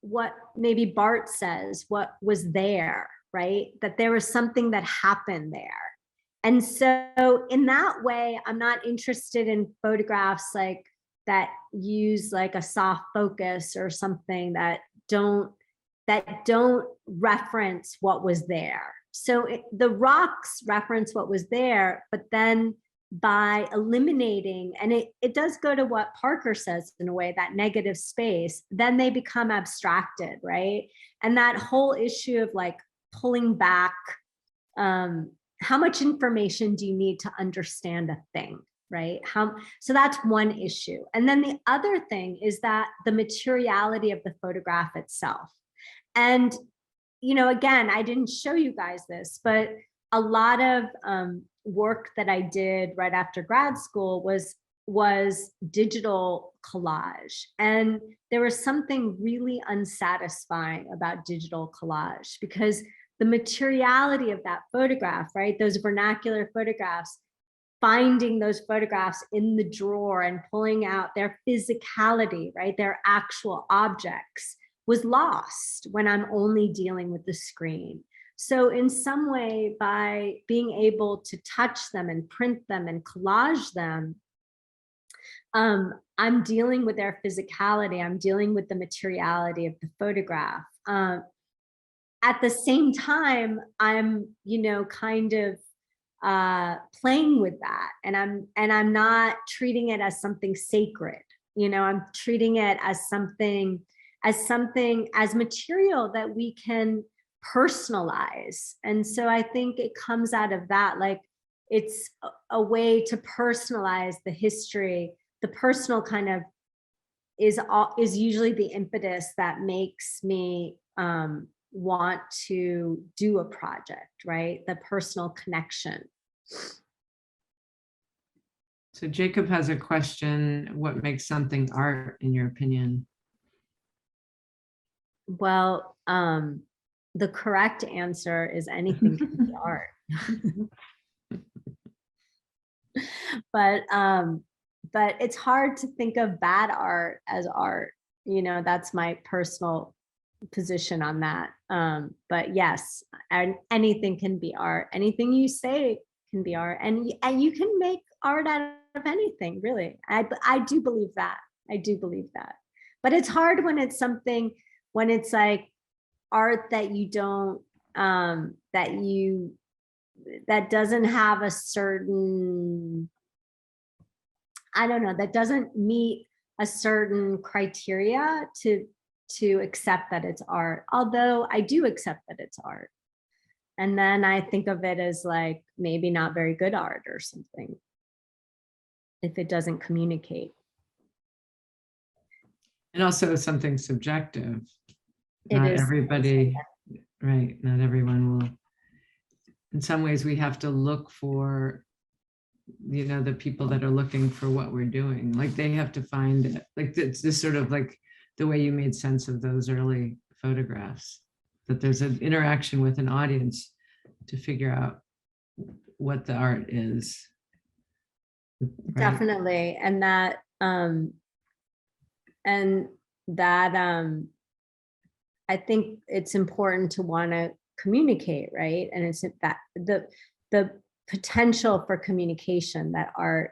what maybe Bart says, what was there, right? That there was something that happened there. And so in that way, I'm not interested in photographs like that use like a soft focus or something that don't reference what was there. So the rocks reference what was there, but then by eliminating, and it does go to what Parker says in a way, that negative space, then they become abstracted, right? And that whole issue of like pulling back, how much information do you need to understand a thing, right? So that's one issue. And then the other thing is that the materiality of the photograph itself. And, you know, again, I didn't show you guys this, but a lot of work that I did right after grad school was digital collage. And there was something really unsatisfying about digital collage, because the materiality of that photograph, right? Those vernacular photographs, finding those photographs in the drawer and pulling out their physicality, right? Their actual objects was lost when I'm only dealing with the screen. So in some way, by being able to touch them and print them and collage them, I'm dealing with their physicality. I'm dealing with the materiality of the photograph. At the same time, I'm, you know, kind of playing with that, and I'm not treating it as something sacred. You know, I'm treating it as something as material that we can personalize. And so I think it comes out of that, like it's a way to personalize the history. The personal kind of is usually the impetus that makes me want to do a project, right? The personal connection. So Jacob has a question: what makes something art in your opinion? Well, the correct answer is anything can be art. But it's hard to think of bad art as art. You know, that's my personal position on that. But yes, and anything can be art. Anything you say can be art, and you can make art out of anything, really. I do believe that. I do believe that. But it's hard when it's something, when it's like art that you don't, that doesn't have a certain, I don't know, that doesn't meet a certain criteria to accept that it's art. Although I do accept that it's art. And then I think of it as like maybe not very good art or something, if it doesn't communicate. And also something subjective. It Not is everybody, right? Not everyone will. In some ways, we have to look for, you know, the people that are looking for what we're doing. Like they have to find it. Like it's this sort of like the way you made sense of those early photographs, that there's an interaction with an audience to figure out what the art is. Right? Definitely. And that I think it's important to want to communicate, right? And it's that the potential for communication that art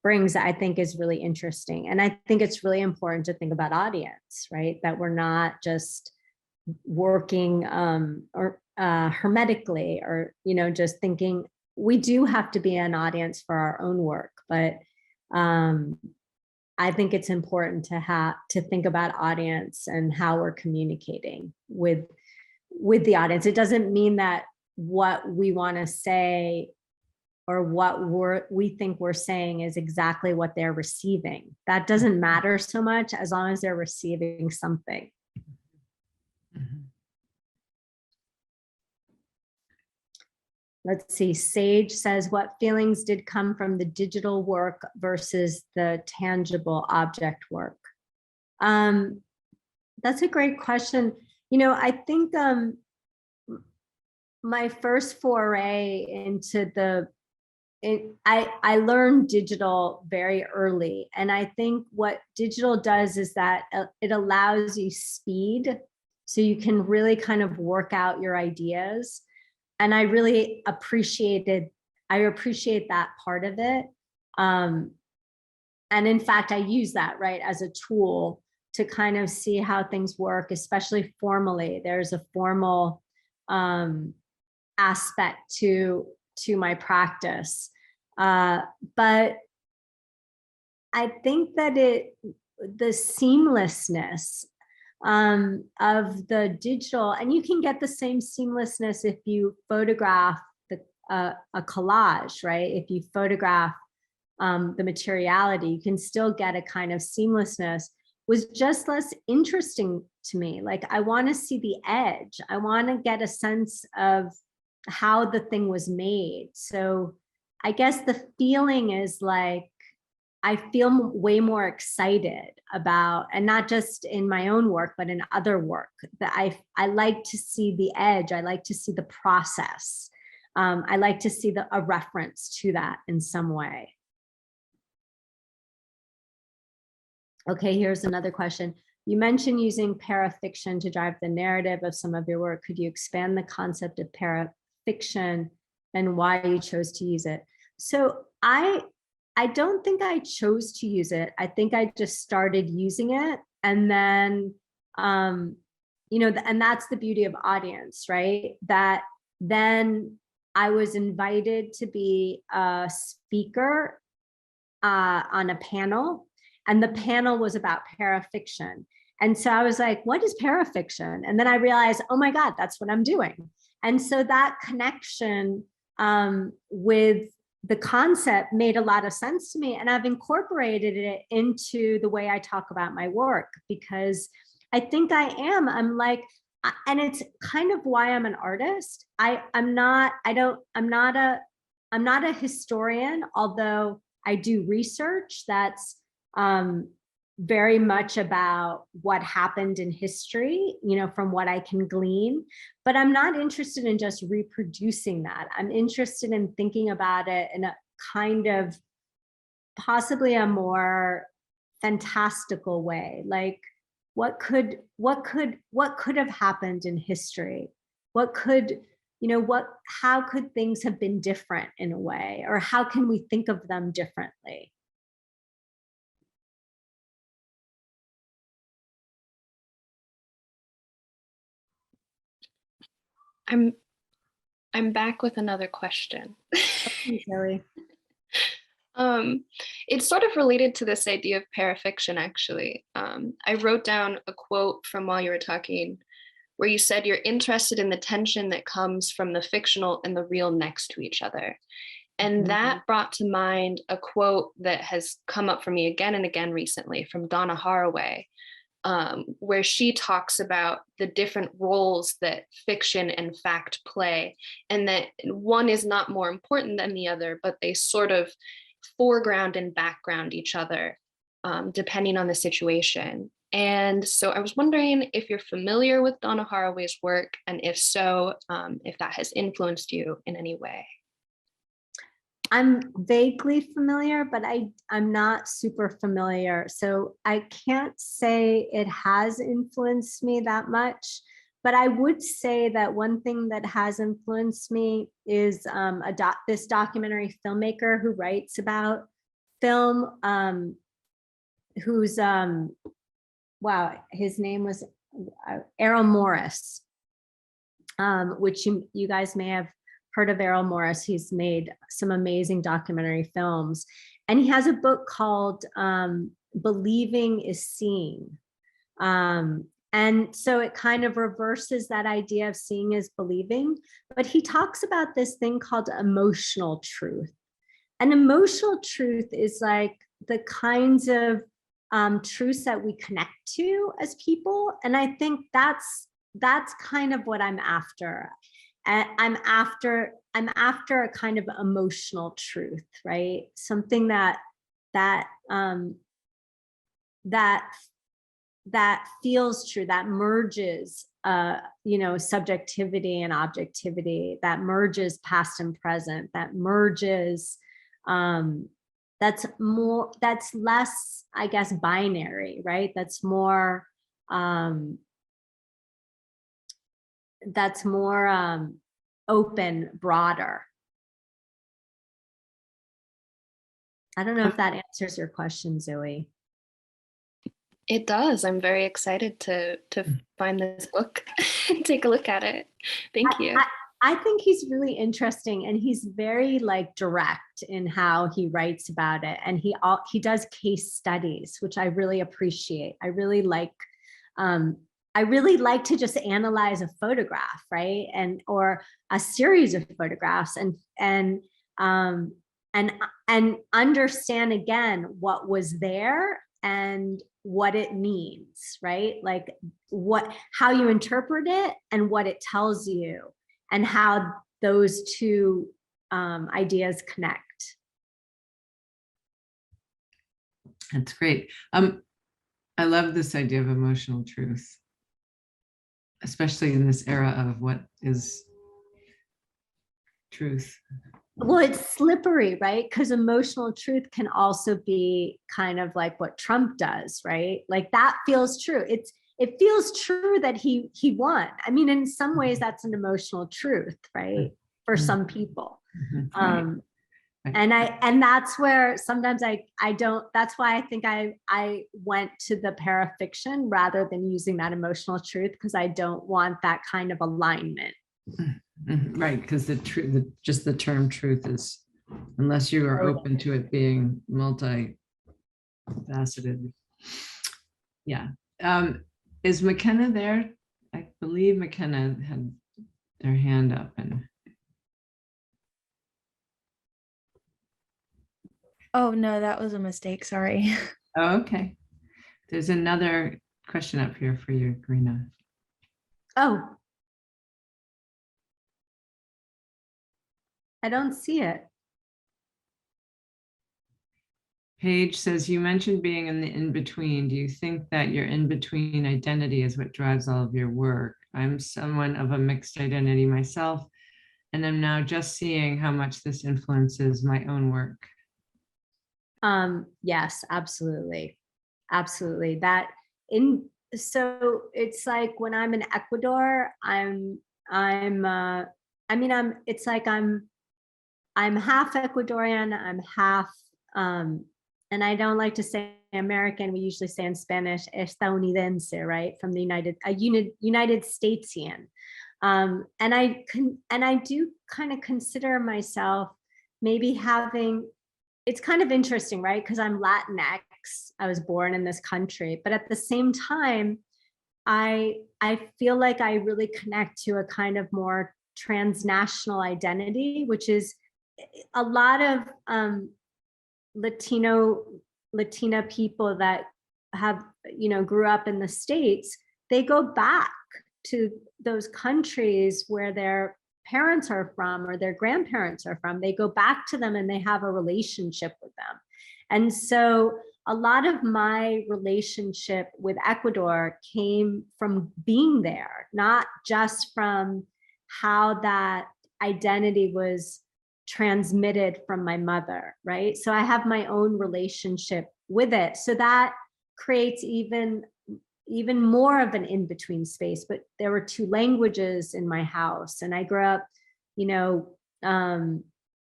brings, I think, is really interesting. And I think it's really important to think about audience, right? That we're not just working hermetically, or, you know, just thinking. We do have to be an audience for our own work, but I think it's important to think about audience and how we're communicating with the audience. It doesn't mean that what we want to say or what we think we're saying is exactly what they're receiving. That doesn't matter so much as long as they're receiving something. Mhm. Let's see, Sage says, what feelings did come from the digital work versus the tangible object work? That's a great question. You know, I think my first foray into I learned digital very early. And I think what digital does is that it allows you speed, so you can really kind of work out your ideas. And I really appreciate that part of it. And in fact, I use that, right, as a tool to kind of see how things work, especially formally. There's a formal aspect to my practice. But I think that the seamlessness of the digital, and you can get the same seamlessness if you photograph a collage, right? If you photograph the materiality, you can still get a kind of seamlessness. Was just less interesting to me. Like, I want to see the edge. I want to get a sense of how the thing was made. So I guess the feeling is like, I feel way more excited about, and not just in my own work, but in other work, that I like to see the edge. I like to see the process. I like to see a reference to that in some way. Okay, here's another question. You mentioned using parafiction to drive the narrative of some of your work. Could you expand the concept of parafiction and why you chose to use it? So I don't think I chose to use it. I think I just started using it. And then, you know, and that's the beauty of audience, right? That then I was invited to be a speaker on a panel, and the panel was about parafiction. And so I was like, what is parafiction? And then I realized, oh my God, that's what I'm doing. And so that connection with the concept made a lot of sense to me. And I've incorporated it into the way I talk about my work, because I think I'm like, and it's kind of why I'm an artist. I'm not a historian, although I do research that's very much about what happened in history, you know, from what I can glean. But I'm not interested in just reproducing that. I'm interested in thinking about it in a kind of possibly a more fantastical way. Like, what could have happened in history? What could, you know, how could things have been different in a way? Or how can we think of them differently? I'm back with another question. Zoe. It's sort of related to this idea of parafiction, actually. I wrote down a quote from while you were talking, where you said you're interested in the tension that comes from the fictional and the real next to each other. And that brought to mind a quote that has come up for me again and again recently from Donna Haraway, where she talks about the different roles that fiction and fact play, and that one is not more important than the other, but they sort of foreground and background each other, depending on the situation. And so I was wondering if you're familiar with Donna Haraway's work, and if so, if that has influenced you in any way. I'm vaguely familiar, but I'm not super familiar. So I can't say it has influenced me that much, but I would say that one thing that has influenced me is this documentary filmmaker who writes about film, who's, wow, his name was Errol Morris, which you guys may have heard of Errol Morris. He's made some amazing documentary films. And he has a book called Believing is Seeing. And so it kind of reverses that idea of seeing as believing. But he talks about this thing called emotional truth. And emotional truth is like the kinds of truths that we connect to as people. And I think that's kind of what I'm after. And I'm after a kind of emotional truth, right? Something that feels true, that merges, subjectivity and objectivity, that merges past and present, that merges, that's less, I guess, binary, right? That's more open, broader. I don't know if that answers your question, Zoe. It does. I'm very excited to find this book and take a look at it. Thank you. I think he's really interesting, and he's very like direct in how he writes about it, and he does case studies, which I really appreciate. I really like to just analyze a photograph, right? Or a series of photographs and understand again what was there and what it means, right? Like how you interpret it and what it tells you, and how those two ideas connect. That's great. I love this idea of emotional truth, especially in this era of what is truth. Well, it's slippery, right? Because emotional truth can also be kind of like what Trump does, right? Like that feels true. It feels true that he won. I mean, in some ways, that's an emotional truth, right? For some people. And that's where sometimes I don't, that's why I think I went to the parafiction rather than using that emotional truth, because I don't want that kind of alignment. Right, because just the term truth is, unless you are open to it being multifaceted. Yeah. Is McKenna there? I believe McKenna had their hand up. Oh, no, that was a mistake. Sorry. Oh, okay. There's another question up here for you, Karina. Oh. I don't see it. Paige says, you mentioned being in the in-between. Do you think that your in-between identity is what drives all of your work? I'm someone of a mixed identity myself, and I'm now just seeing how much this influences my own work. Yes, absolutely. Absolutely. So it's like when I'm in Ecuador, it's like I'm half Ecuadorian, I'm half, and I don't like to say American, we usually say in Spanish, estadounidense, right? From the United Statesian. And I do kind of consider myself maybe having, it's kind of interesting, right? Because I'm Latinx, I was born in this country, but at the same time, I feel like I really connect to a kind of more transnational identity, which is a lot of Latina people that have, grew up in the States, they go back to those countries where their parents are from or their grandparents are from. They go back to them and they have a relationship with them. And so a lot of my relationship with Ecuador came from being there, not just from how that identity was transmitted from my mother, right? So I have my own relationship with it. So that creates even more of an in-between space. But there were 2 languages in my house, and I grew up,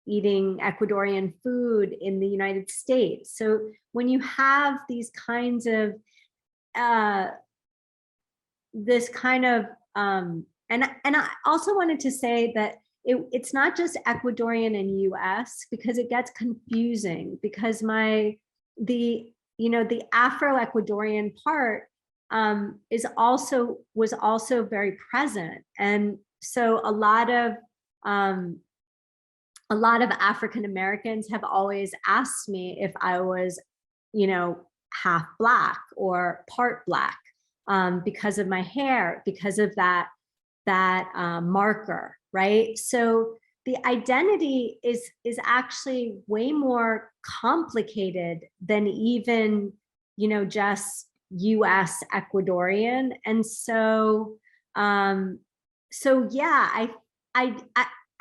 eating Ecuadorian food in the United States. So when you have these kinds of, and I also wanted to say that it's not just Ecuadorian and US, because it gets confusing, because the Afro-Ecuadorian part was also very present. And so a lot of African Americans have always asked me if I was, half Black or part Black, because of my hair, because of that marker, right? So the identity is actually way more complicated than even, just US Ecuadorian. And so, yeah, I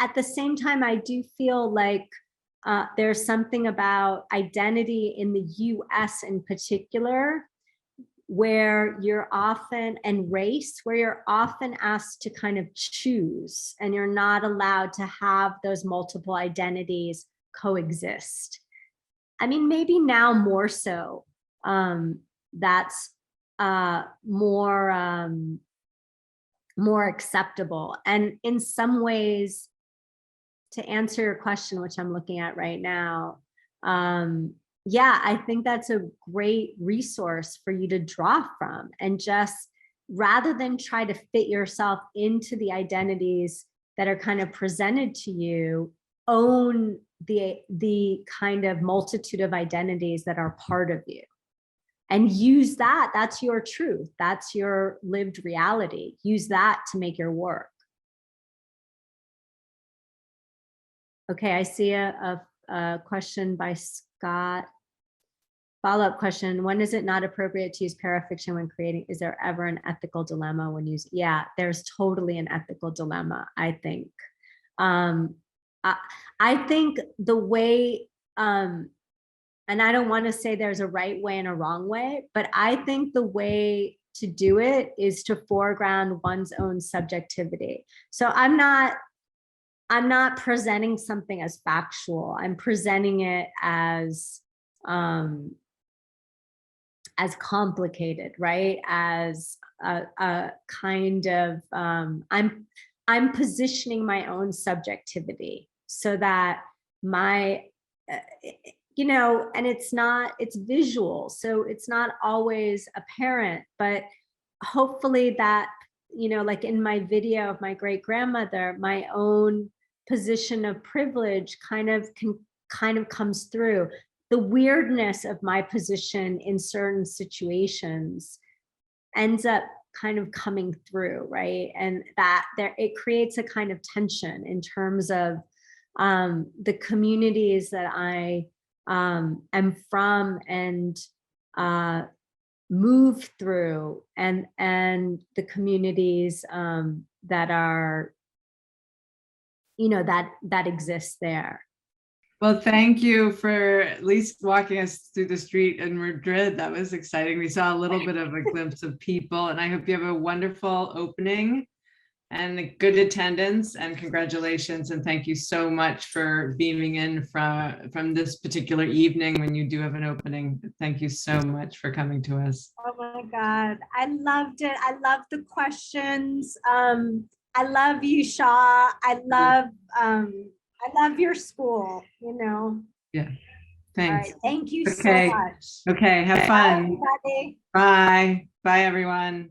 at the same time, I do feel like there's something about identity in the US in particular, where you're often, and race, where you're often asked to kind of choose, and you're not allowed to have those multiple identities coexist. I mean, maybe now more so, that's more acceptable. And in some ways, to answer your question, which I'm looking at right now, yeah, I think that's a great resource for you to draw from, and just rather than try to fit yourself into the identities that are kind of presented to you, own the kind of multitude of identities that are part of you, and use that. That's your truth. That's your lived reality. Use that to make your work. Okay, I see a question by Scott. Follow-up question: when is it not appropriate to use parafiction when creating? Is there ever an ethical dilemma when using? Yeah, there's totally an ethical dilemma, I think. I think the way, and I don't want to say there's a right way and a wrong way, but I think the way to do it is to foreground one's own subjectivity. So I'm not presenting something as factual. I'm presenting it as complicated, right? As a kind of, I'm positioning my own subjectivity so that my, and it's visual, so it's not always apparent, but hopefully that, like in my video of my great grandmother, my own position of privilege kind of comes through. The weirdness of my position in certain situations ends up kind of coming through, right? And that it creates a kind of tension in terms of the communities that I am from and move through, and the communities that are, that exist there. Well, thank you for at least walking us through the street in Madrid. That was exciting. We saw a little bit of a glimpse of people, and I hope you have a wonderful opening and a good attendance, and congratulations. And thank you so much for beaming in from this particular evening when you do have an opening. Thank you so much for coming to us. Oh my God, I loved it. I loved the questions. I love you, Shaw. I love your school, you know. Yeah. All Thanks. right. Thank you so Okay. much. Okay. Have Bye, fun. everybody. Bye. Bye, everyone.